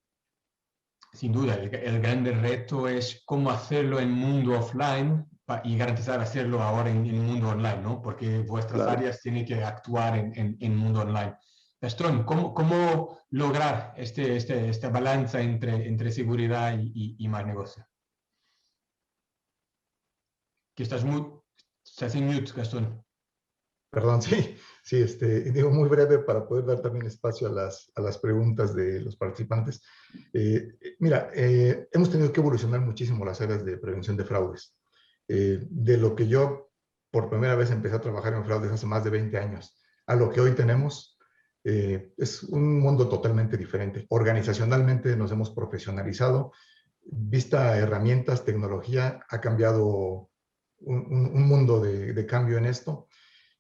Sin duda, el gran reto es cómo hacerlo en mundo offline y garantizar hacerlo ahora en mundo online, ¿no? Porque vuestras áreas tienen que actuar en mundo online. Gastón, ¿cómo lograr esta balanza entre seguridad y más negocio? Que estás en mute, Gastón. Perdón, sí, sí, digo muy breve para poder dar también espacio a las preguntas de los participantes. Mira, hemos tenido que evolucionar muchísimo las áreas de prevención de fraudes. De lo que yo por primera vez empecé a trabajar en fraudes hace más de 20 años, a lo que hoy tenemos, es un mundo totalmente diferente. Organizacionalmente nos hemos profesionalizado, vista herramientas, tecnología, ha cambiado un mundo de cambio en esto.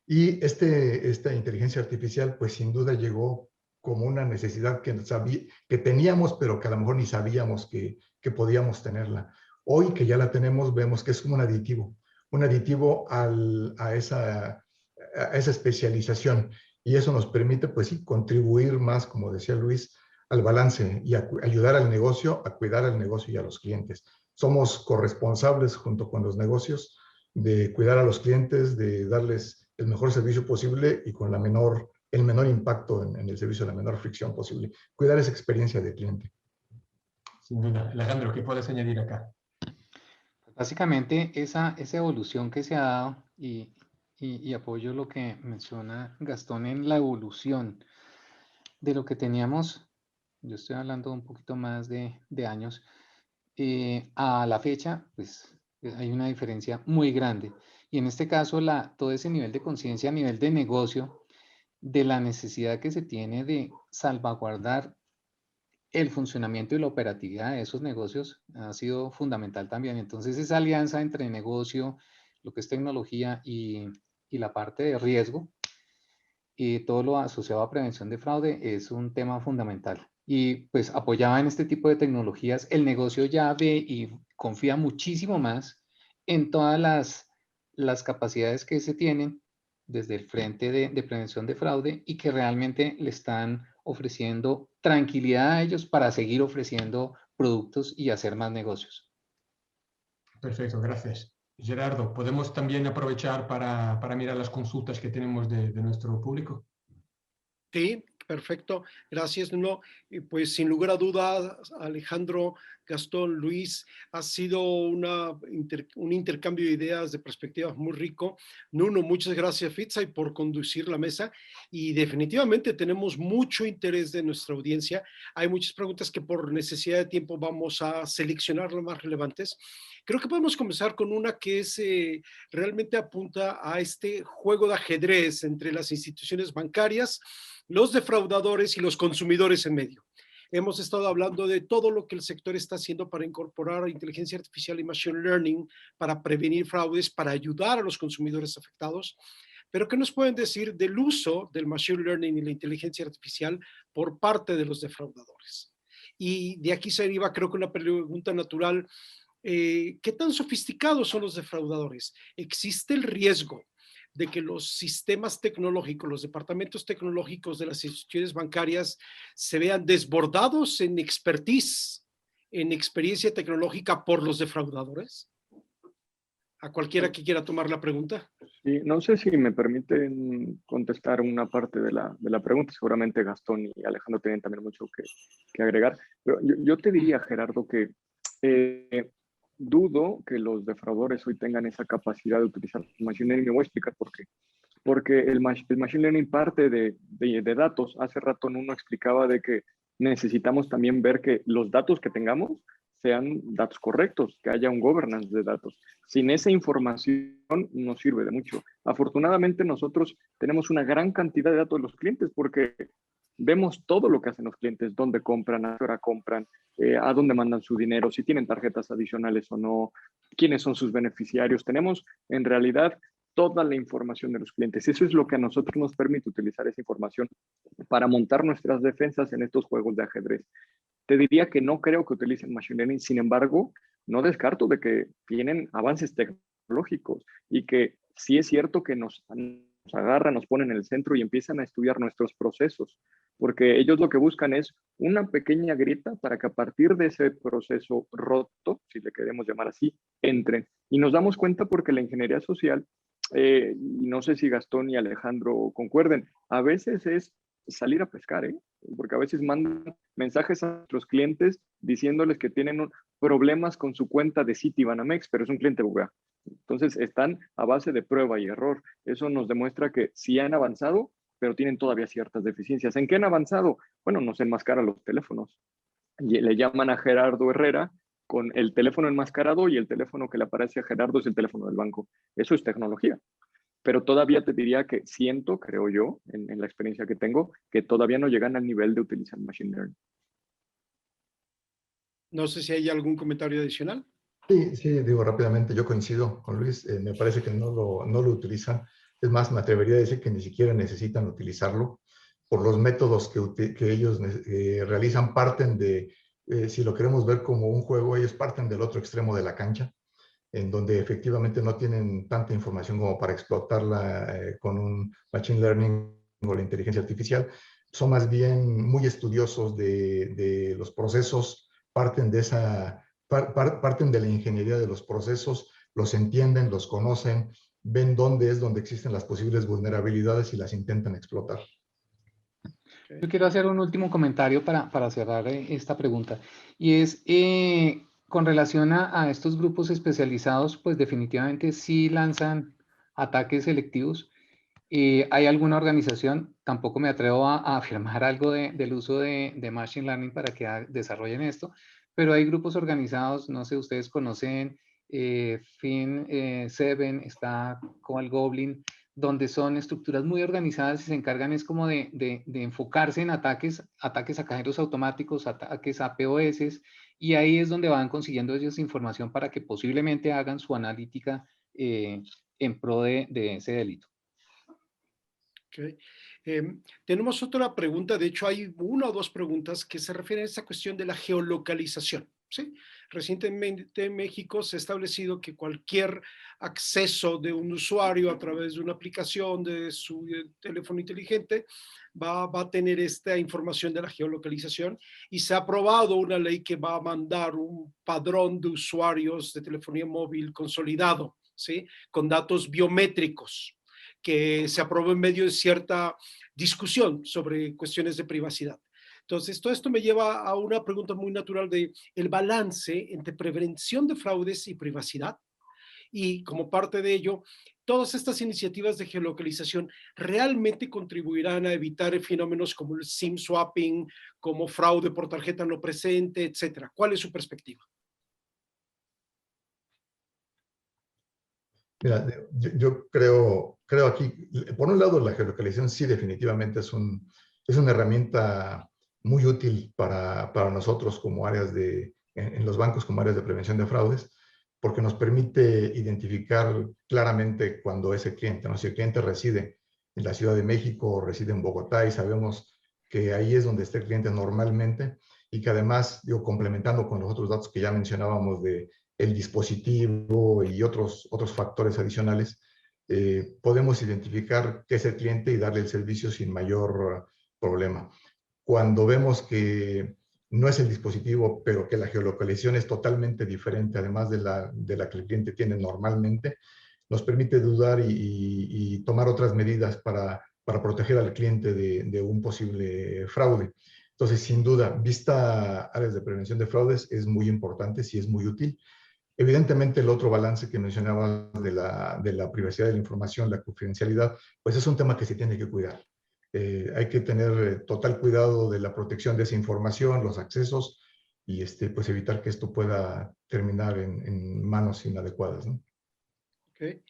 Y esta inteligencia artificial, pues sin duda llegó como una necesidad que teníamos, pero que a lo mejor ni sabíamos que podíamos tenerla. Hoy que ya la tenemos, vemos que es como un aditivo a esa especialización. Y eso nos permite, pues sí, contribuir más, como decía Luis, al balance y ayudar al negocio, a cuidar al negocio y a los clientes. Somos corresponsables junto con los negocios de cuidar a los clientes, de darles el mejor servicio posible y con el menor impacto en el servicio, la menor fricción posible. Cuidar esa experiencia de cliente. Sin duda. Alejandro, ¿qué puedes añadir acá? Básicamente, esa evolución que se ha dado, y apoyo lo que menciona Gastón en la evolución de lo que teníamos, yo estoy hablando un poquito más de años, a la fecha, pues hay una diferencia muy grande. Y en este caso, todo ese nivel de conciencia a nivel de negocio, de la necesidad que se tiene de salvaguardar el funcionamiento y la operatividad de esos negocios ha sido fundamental también. Entonces, esa alianza entre negocio, lo que es tecnología y la parte de riesgo, y todo lo asociado a prevención de fraude es un tema fundamental. Y pues apoyada en este tipo de tecnologías, el negocio ya ve y confía muchísimo más en todas las capacidades que se tienen desde el frente de prevención de fraude y que realmente le están ofreciendo tranquilidad a ellos para seguir ofreciendo productos y hacer más negocios. Perfecto, gracias. Gerardo, ¿podemos también aprovechar para mirar las consultas que tenemos de nuestro público? Sí, perfecto. Gracias, Nuno. Y pues sin lugar a dudas, Alejandro, Gastón, Luis, ha sido un intercambio de ideas, de perspectivas muy rico. Nuno, muchas gracias, Fitzai, por conducir la mesa. Y definitivamente tenemos mucho interés de nuestra audiencia. Hay muchas preguntas que por necesidad de tiempo vamos a seleccionar las más relevantes. Creo que podemos comenzar con una que realmente apunta a este juego de ajedrez entre las instituciones bancarias, los defraudadores y los consumidores en medio. Hemos estado hablando de todo lo que el sector está haciendo para incorporar inteligencia artificial y machine learning para prevenir fraudes, para ayudar a los consumidores afectados. Pero ¿qué nos pueden decir del uso del machine learning y la inteligencia artificial por parte de los defraudadores? Y de aquí se deriva, creo que una pregunta natural, ¿qué tan sofisticados son los defraudadores? ¿Existe el riesgo de que los sistemas tecnológicos, los departamentos tecnológicos de las instituciones bancarias se vean desbordados en expertise, en experiencia tecnológica por los defraudadores? A cualquiera que quiera tomar la pregunta. Sí, no sé si me permiten contestar una parte de la pregunta. Seguramente Gastón y Alejandro tienen también mucho que agregar. Pero yo te diría, Gerardo, que dudo que los defraudadores hoy tengan esa capacidad de utilizar machine learning. Me voy a explicar por qué. Porque el machine learning parte de datos. Hace rato Nuno explicaba de que necesitamos también ver que los datos que tengamos sean datos correctos, que haya un governance de datos. Sin esa información no sirve de mucho. Afortunadamente nosotros tenemos una gran cantidad de datos de los clientes porque vemos todo lo que hacen los clientes, dónde compran, a qué hora compran, a dónde mandan su dinero, si tienen tarjetas adicionales o no, quiénes son sus beneficiarios. Tenemos en realidad toda la información de los clientes. Eso es lo que a nosotros nos permite utilizar esa información para montar nuestras defensas en estos juegos de ajedrez. Te diría que no creo que utilicen machine learning, sin embargo, no descarto de que tienen avances tecnológicos y que sí es cierto que nos agarran, nos ponen en el centro y empiezan a estudiar nuestros procesos, porque ellos lo que buscan es una pequeña grieta para que a partir de ese proceso roto, si le queremos llamar así, entren. Y nos damos cuenta porque la ingeniería social, y no sé si Gastón y Alejandro concuerden, a veces es salir a pescar, porque a veces mandan mensajes a nuestros clientes diciéndoles que tienen problemas con su cuenta de Citibanamex, pero es un cliente BBVA. Entonces están a base de prueba y error. Eso nos demuestra que sí han avanzado, pero tienen todavía ciertas deficiencias. ¿En qué han avanzado? Bueno, nos enmascaran los teléfonos. Le llaman a Gerardo Herrera con el teléfono enmascarado y el teléfono que le aparece a Gerardo es el teléfono del banco. Eso es tecnología. Pero todavía te diría que siento, creo yo, en la experiencia que tengo, que todavía no llegan al nivel de utilizar Machine Learning. No sé si hay algún comentario adicional. Sí, digo rápidamente, yo coincido con Luis, me parece que no lo utilizan. Es más, me atrevería a decir que ni siquiera necesitan utilizarlo por los métodos que ellos realizan, parten de, si lo queremos ver como un juego, ellos parten del otro extremo de la cancha, en donde efectivamente no tienen tanta información como para explotarla con un Machine Learning o la inteligencia artificial. Son más bien muy estudiosos de los procesos, parten de la ingeniería de los procesos, los entienden, los conocen, ven dónde es donde existen las posibles vulnerabilidades y las intentan explotar. Yo quiero hacer un último comentario para cerrar esta pregunta, y es con relación a estos grupos especializados, pues definitivamente sí lanzan ataques selectivos. ¿Hay alguna organización? Tampoco me atrevo a afirmar algo del uso de Machine Learning para que desarrollen esto, pero hay grupos organizados, no sé, ustedes conocen Fin7, está Cobalt Goblin, donde son estructuras muy organizadas y se encargan es como de enfocarse en ataques a cajeros automáticos, ataques a POS, y ahí es donde van consiguiendo ellos información para que posiblemente hagan su analítica en pro de ese delito. Okay. Tenemos otra pregunta, de hecho hay una o dos preguntas que se refieren a esta cuestión de la geolocalización. ¿Sí? Recientemente en México se ha establecido que cualquier acceso de un usuario a través de una aplicación de su teléfono inteligente va a tener esta información de la geolocalización, y se ha aprobado una ley que va a mandar un padrón de usuarios de telefonía móvil consolidado, ¿sí? Con datos biométricos, que se aprobó en medio de cierta discusión sobre cuestiones de privacidad. Entonces, todo esto me lleva a una pregunta muy natural de el balance entre prevención de fraudes y privacidad. Y como parte de ello, todas estas iniciativas de geolocalización realmente contribuirán a evitar fenómenos como el SIM swapping, como fraude por tarjeta no presente, etcétera. ¿Cuál es su perspectiva? Mira, yo creo aquí, por un lado, la geolocalización sí definitivamente es una herramienta muy útil para nosotros como áreas en los bancos como áreas de prevención de fraudes, porque nos permite identificar claramente cuando ese cliente, ¿no? Si el cliente reside en la Ciudad de México o reside en Bogotá y sabemos que ahí es donde está el cliente normalmente, y que además, complementando con los otros datos que ya mencionábamos de el dispositivo y otros factores adicionales, podemos identificar qué es el cliente y darle el servicio sin mayor problema. Cuando vemos que no es el dispositivo, pero que la geolocalización es totalmente diferente, además de la que el cliente tiene normalmente, nos permite dudar y tomar otras medidas para proteger al cliente de un posible fraude. Entonces, sin duda, vista áreas de prevención de fraudes, es muy importante, sí es muy útil. Evidentemente, el otro balance que mencionaba de la privacidad de la información, la confidencialidad, pues es un tema que se tiene que cuidar. Hay que tener total cuidado de la protección de esa información, los accesos, y pues evitar que esto pueda terminar en manos inadecuadas, ¿no? Okay.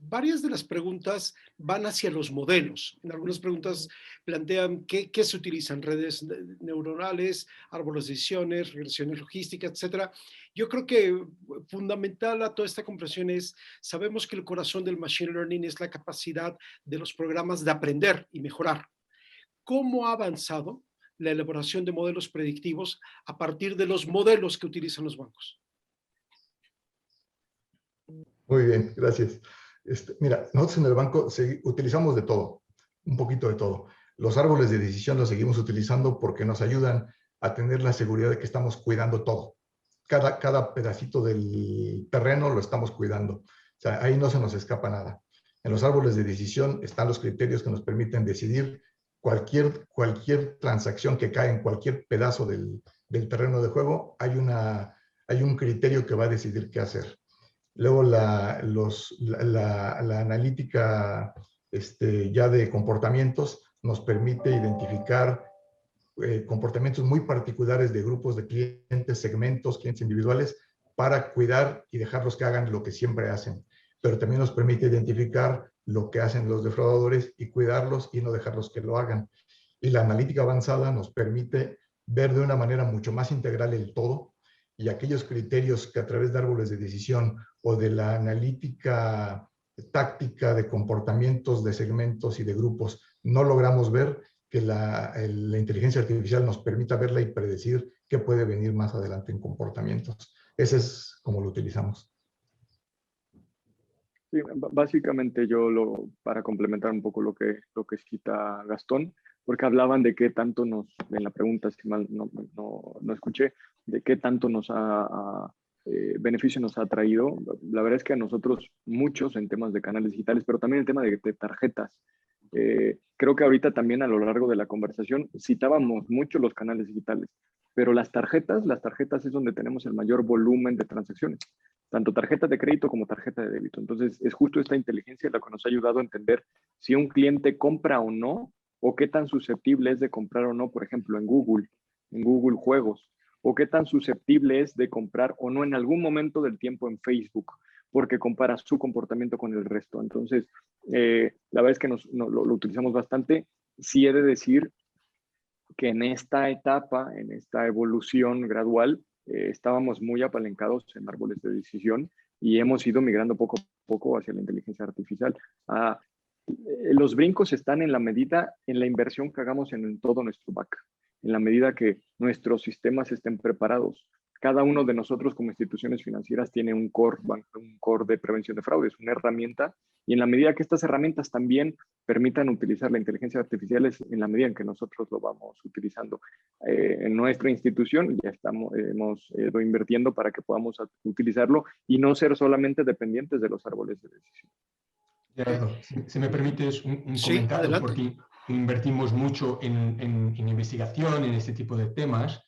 Varias de las preguntas van hacia los modelos. En algunas preguntas plantean qué se utilizan: redes neuronales, árboles de decisiones, regresiones logísticas, etcétera. Yo creo que fundamental a toda esta comprensión es, sabemos que el corazón del machine learning es la capacidad de los programas de aprender y mejorar. ¿Cómo ha avanzado la elaboración de modelos predictivos a partir de los modelos que utilizan los bancos? Muy bien, gracias. Mira, nosotros en el banco utilizamos de todo, un poquito de todo. Los árboles de decisión los seguimos utilizando porque nos ayudan a tener la seguridad de que estamos cuidando todo. Cada pedacito del terreno lo estamos cuidando. O sea, ahí no se nos escapa nada. En los árboles de decisión están los criterios que nos permiten decidir cualquier transacción que cae en cualquier pedazo del terreno de juego. Hay un criterio que va a decidir qué hacer. Luego la analítica ya de comportamientos nos permite identificar comportamientos muy particulares de grupos de clientes, segmentos, clientes individuales, para cuidar y dejarlos que hagan lo que siempre hacen. Pero también nos permite identificar lo que hacen los defraudadores y cuidarlos y no dejarlos que lo hagan. Y la analítica avanzada nos permite ver de una manera mucho más integral el todo, y aquellos criterios que a través de árboles de decisión o de la analítica táctica de comportamientos de segmentos y de grupos no logramos ver, que la inteligencia artificial nos permita verla y predecir qué puede venir más adelante en comportamientos. Ese es como lo utilizamos. Sí, básicamente para complementar un poco lo que cita Gastón, porque hablaban de qué tanto en la pregunta, si mal no escuché, de qué tanto beneficio nos ha traído. La verdad es que a nosotros muchos en temas de canales digitales, pero también el tema de tarjetas. Creo que ahorita también a lo largo de la conversación citábamos mucho los canales digitales, pero las tarjetas es donde tenemos el mayor volumen de transacciones, tanto tarjeta de crédito como tarjeta de débito. Entonces es justo esta inteligencia la que nos ha ayudado a entender si un cliente compra o no, o qué tan susceptible es de comprar o no, por ejemplo, en Google Juegos, o qué tan susceptible es de comprar o no en algún momento del tiempo en Facebook, porque compara su comportamiento con el resto. Entonces, la verdad es que lo utilizamos bastante. Sí he de decir que en esta etapa, en esta evolución gradual, estábamos muy apalancados en árboles de decisión y hemos ido migrando poco a poco hacia la inteligencia artificial. Los brincos están en la inversión que hagamos en todo nuestro back, en la medida que nuestros sistemas estén preparados. Cada uno de nosotros como instituciones financieras tiene un core de prevención de fraudes, una herramienta, y en la medida que estas herramientas también permitan utilizar la inteligencia artificial, es en la medida en que nosotros lo vamos utilizando. En nuestra institución ya hemos ido invirtiendo para que podamos utilizarlo y no ser solamente dependientes de los árboles de decisión. Gerardo, si me permites un Sí, comentario, adelante. porque invertimos mucho en investigación, en este tipo de temas,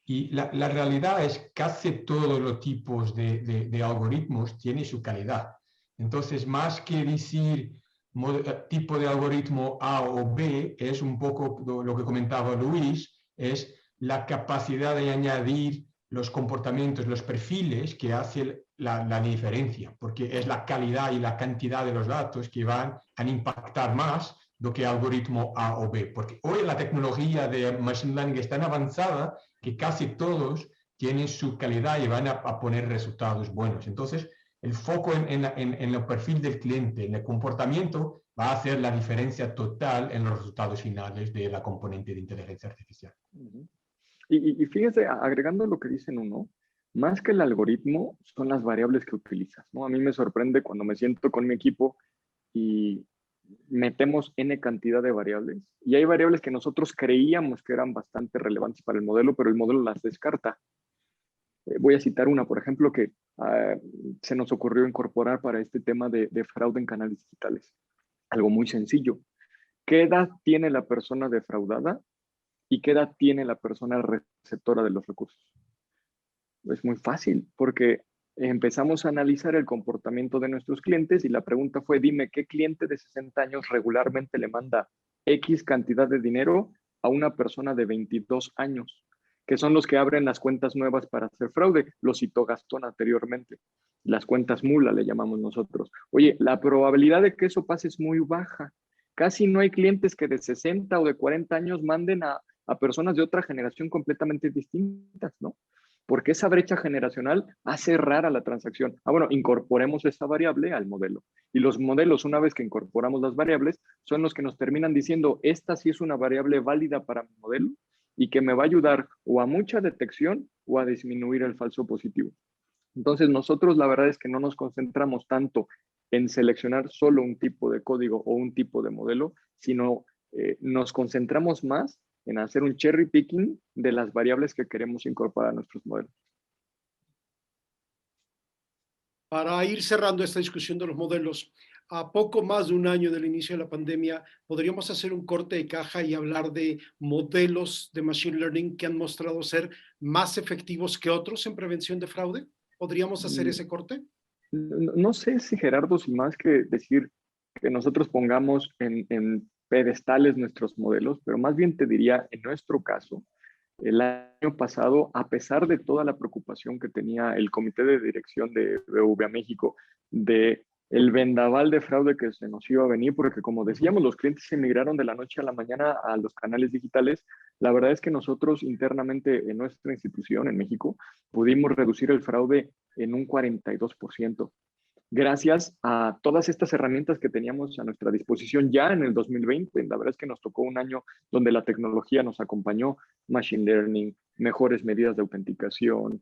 y la realidad es que casi todos los tipos de algoritmos tienen su calidad. Entonces, más que decir tipo de algoritmo A o B, es un poco lo que comentaba Luis, es la capacidad de añadir los comportamientos, los perfiles que hacen la diferencia, porque es la calidad y la cantidad de los datos que van a impactar más do que algoritmo A o B, porque hoy la tecnología de Machine Learning es tan avanzada que casi todos tienen su calidad y van a poner resultados buenos. Entonces, el foco en el perfil del cliente, en el comportamiento, va a hacer la diferencia total en los resultados finales de la componente de inteligencia artificial. Y fíjese, agregando lo que dicen más que el algoritmo, son las variables que utilizas, ¿no? A mí me sorprende cuando me siento con mi equipo y metemos N cantidad de variables, y hay variables que nosotros creíamos que eran bastante relevantes para el modelo, pero el modelo las descarta. Voy a citar una, por ejemplo, que se nos ocurrió incorporar para este tema de fraude en canales digitales. Algo muy sencillo. ¿Qué edad tiene la persona defraudada y qué edad tiene la persona receptora de los recursos? Es muy fácil, porque empezamos a analizar el comportamiento de nuestros clientes y la pregunta fue, dime, ¿qué cliente de 60 años regularmente le manda X cantidad de dinero a una persona de 22 años? Que son los que abren las cuentas nuevas para hacer fraude. Lo citó Gastón anteriormente. Las cuentas mula le llamamos nosotros. Oye, la probabilidad de que eso pase es muy baja. Casi no hay clientes que de 60 o de 40 años manden a personas de otra generación completamente distintas, ¿no? Porque esa brecha generacional hace rara la transacción. Bueno, incorporemos esa variable al modelo. Y los modelos, una vez que incorporamos las variables, son los que nos terminan diciendo, esta sí es una variable válida para mi modelo y que me va a ayudar o a mucha detección o a disminuir el falso positivo. Entonces, nosotros la verdad es que no nos concentramos tanto en seleccionar solo un tipo de código o un tipo de modelo, sino nos concentramos más en hacer un cherry picking de las variables que queremos incorporar a nuestros modelos. Para ir cerrando esta discusión de los modelos, a poco más de un año del inicio de la pandemia, ¿podríamos hacer un corte de caja y hablar de modelos de Machine Learning que han mostrado ser más efectivos que otros en prevención de fraude? ¿Podríamos hacer ese corte? no sé si Gerardo, sin más que decir que nosotros pongamos en pedestales nuestros modelos, pero más bien te diría, en nuestro caso, el año pasado, a pesar de toda la preocupación que tenía el comité de dirección de BBVA México de el vendaval de fraude que se nos iba a venir, porque como decíamos, los clientes se migraron de la noche a la mañana a los canales digitales, la verdad es que nosotros internamente en nuestra institución en México pudimos reducir el fraude en un 42%. Gracias a todas estas herramientas que teníamos a nuestra disposición ya en el 2020. La verdad es que nos tocó un año donde la tecnología nos acompañó, machine learning, mejores medidas de autenticación,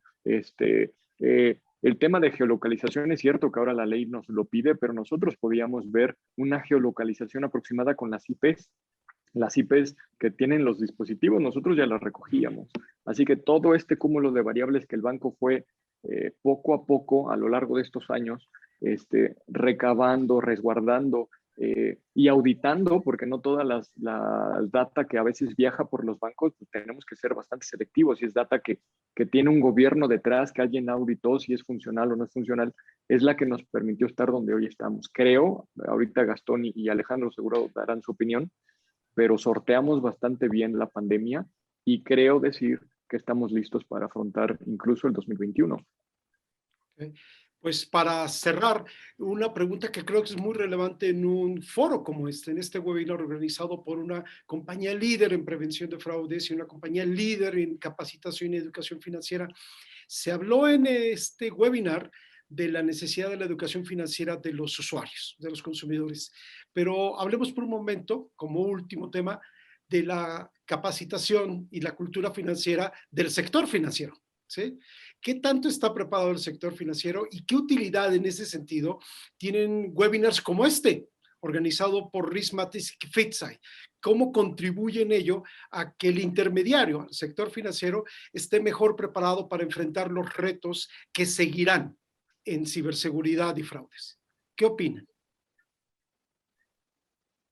el tema de geolocalización es cierto que ahora la ley nos lo pide, pero nosotros podíamos ver una geolocalización aproximada con las IPs. Las IPs que tienen los dispositivos, nosotros ya las recogíamos. Así que todo este cúmulo de variables que el banco fue poco a poco a lo largo de estos años recabando, resguardando y auditando, porque no todas las data que a veces viaja por los bancos, pues tenemos que ser bastante selectivos. Si es data que tiene un gobierno detrás, que alguien auditó si es funcional o no es funcional, es la que nos permitió estar donde hoy estamos. Creo, ahorita Gastón y Alejandro seguro darán su opinión, pero sorteamos bastante bien la pandemia y creo decir que estamos listos para afrontar incluso el 2021. Okay. Pues para cerrar, una pregunta que creo que es muy relevante en un foro como este, en este webinar organizado por una compañía líder en prevención de fraudes y una compañía líder en capacitación y educación financiera. Se habló en este webinar de la necesidad de la educación financiera de los usuarios, de los consumidores. Pero hablemos por un momento, como último tema, de la capacitación y la cultura financiera del sector financiero, ¿sí? ¿Qué tanto está preparado el sector financiero y qué utilidad en ese sentido tienen webinars como este, organizado por Rismatis y Fitsai? ¿Cómo contribuye en ello a que el intermediario, el sector financiero, esté mejor preparado para enfrentar los retos que seguirán en ciberseguridad y fraudes? ¿Qué opinan?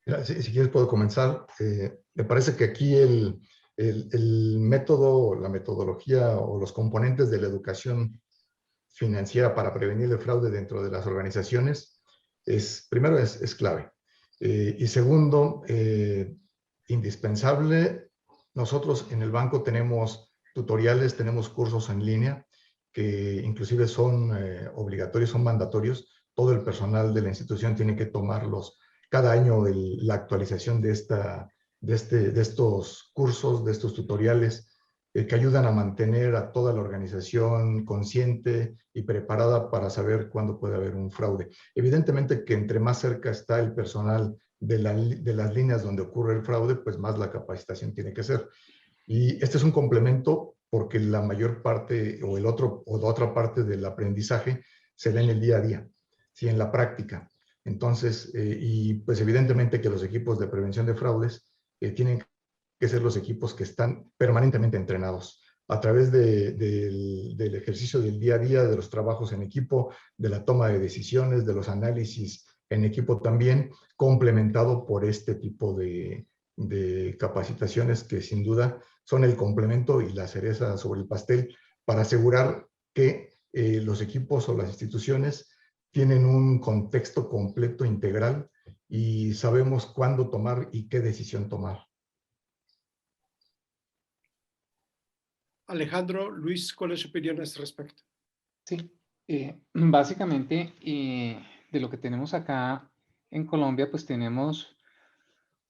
Mira, si quieres puedo comenzar. Me parece que aquí el método, la metodología o los componentes de la educación financiera para prevenir el fraude dentro de las organizaciones primero es clave. Y segundo, indispensable, nosotros en el banco tenemos tutoriales, tenemos cursos en línea que inclusive son obligatorios, son mandatorios. Todo el personal de la institución tiene que tomarlos cada año, la actualización de estos cursos, de estos tutoriales que ayudan a mantener a toda la organización consciente y preparada para saber cuándo puede haber un fraude. Evidentemente que entre más cerca está el personal de las líneas donde ocurre el fraude, pues más la capacitación tiene que ser. Y este es un complemento porque la mayor parte o la otra parte del aprendizaje se da en el día a día, ¿sí? En la práctica. Entonces, y pues evidentemente que los equipos de prevención de fraudes tienen que ser los equipos que están permanentemente entrenados a través del ejercicio del día a día, de los trabajos en equipo, de la toma de decisiones, de los análisis en equipo también, complementado por este tipo de capacitaciones que sin duda son el complemento y la cereza sobre el pastel para asegurar que los equipos o las instituciones tienen un contexto completo, integral, y sabemos cuándo tomar y qué decisión tomar. Alejandro, Luis, ¿cuál es su opinión a este respecto? Sí, básicamente de lo que tenemos acá en Colombia, pues tenemos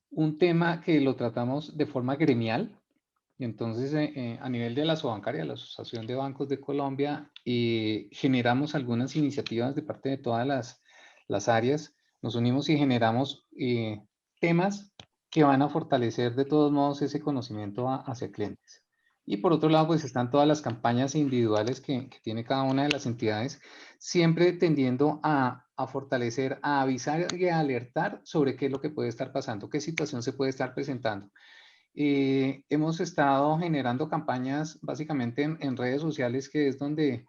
un tema que lo tratamos de forma gremial. Y entonces a nivel de la Asobancaria, la Asociación de Bancos de Colombia, generamos algunas iniciativas de parte de todas las áreas. Nos unimos y generamos temas que van a fortalecer de todos modos ese conocimiento hacia clientes. Y por otro lado, pues están todas las campañas individuales que tiene cada una de las entidades, siempre tendiendo a fortalecer, a avisar y a alertar sobre qué es lo que puede estar pasando, qué situación se puede estar presentando. Hemos estado generando campañas básicamente en redes sociales, que es donde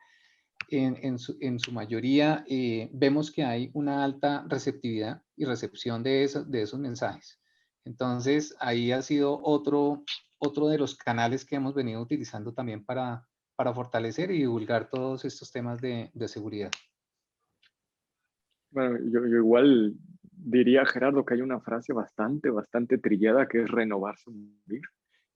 en su mayoría vemos que hay una alta receptividad y recepción de esos mensajes. Entonces, ahí ha sido otro de los canales que hemos venido utilizando también para fortalecer y divulgar todos estos temas de seguridad. Bueno, yo igual diría, Gerardo, que hay una frase bastante trillada que es renovarse o morir.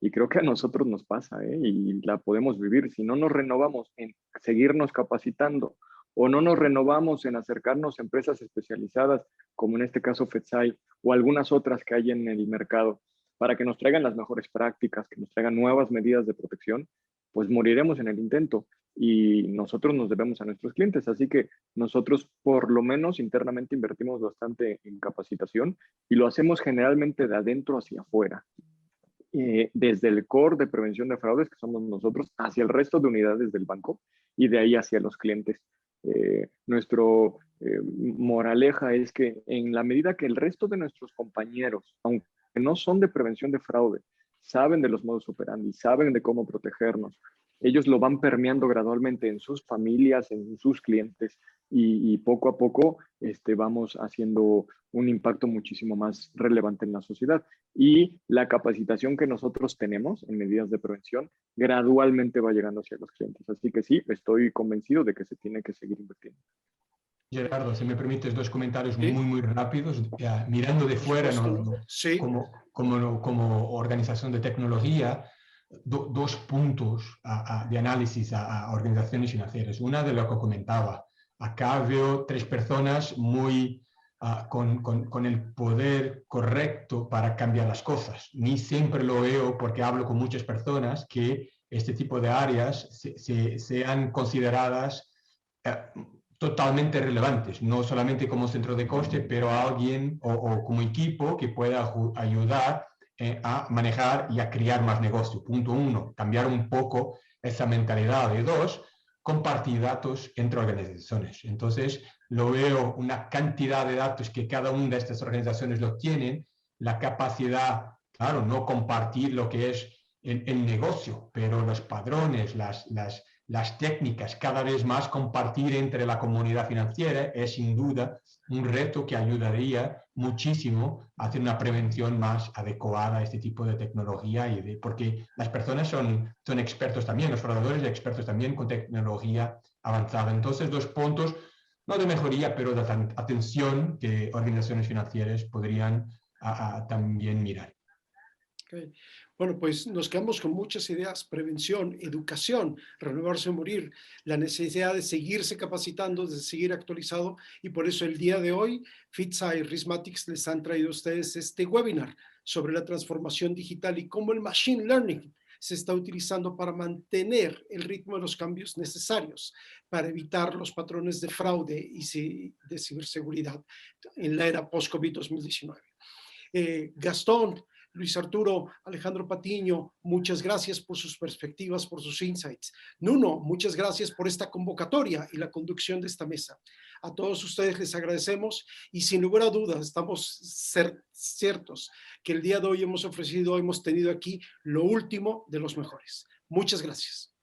Y creo que a nosotros nos pasa, ¿eh? Y la podemos vivir. Si no nos renovamos en seguirnos capacitando o no nos renovamos en acercarnos a empresas especializadas, como en este caso FETSAI o algunas otras que hay en el mercado, para que nos traigan las mejores prácticas, que nos traigan nuevas medidas de protección, pues moriremos en el intento. Y nosotros nos debemos a nuestros clientes. Así que nosotros por lo menos internamente invertimos bastante en capacitación y lo hacemos generalmente de adentro hacia afuera. Desde el core de prevención de fraudes, que somos nosotros, hacia el resto de unidades del banco y de ahí hacia los clientes. Nuestro moraleja es que en la medida que el resto de nuestros compañeros, aunque no son de prevención de fraude, saben de los modus operandi, saben de cómo protegernos, ellos lo van permeando gradualmente en sus familias, en sus clientes y poco a poco vamos haciendo un impacto muchísimo más relevante en la sociedad. Y la capacitación que nosotros tenemos en medidas de prevención gradualmente va llegando hacia los clientes. Así que sí, estoy convencido de que se tiene que seguir invirtiendo. Gerardo, si me permites dos comentarios Sí. muy rápidos. Mirando de fuera, Sí. como organización de tecnología, dos puntos de análisis a organizaciones financieras. Una de lo que comentaba. Acá veo tres personas muy con el poder correcto para cambiar las cosas. Ni siempre lo veo porque hablo con muchas personas que este tipo de áreas sean consideradas totalmente relevantes, no solamente como centro de coste, pero a alguien o como equipo que pueda ayudar a manejar y a crear más negocio. Punto uno, cambiar un poco esa mentalidad. Y dos, compartir datos entre organizaciones. Entonces, lo veo una cantidad de datos que cada una de estas organizaciones lo tienen, la capacidad, claro, no compartir lo que es el negocio, pero los padrones, las técnicas, cada vez más compartir entre la comunidad financiera es sin duda un reto que ayudaría muchísimo a hacer una prevención más adecuada a este tipo de tecnología porque las personas son expertos también, los fraudadores expertos también con tecnología avanzada. Entonces, dos puntos, no de mejoría, pero de atención que organizaciones financieras podrían también mirar. Okay. Bueno, pues nos quedamos con muchas ideas: prevención, educación, renovarse o morir, la necesidad de seguirse capacitando, de seguir actualizado, y por eso el día de hoy FITSAI y Rismatics les han traído a ustedes este webinar sobre la transformación digital y cómo el Machine Learning se está utilizando para mantener el ritmo de los cambios necesarios para evitar los patrones de fraude y de ciberseguridad en la era post-COVID 2019. Gastón, Luis Arturo, Alejandro Patiño, muchas gracias por sus perspectivas, por sus insights. Nuno, muchas gracias por esta convocatoria y la conducción de esta mesa. A todos ustedes les agradecemos y sin lugar a dudas estamos ciertos que el día de hoy hemos tenido aquí lo último de los mejores. Muchas gracias.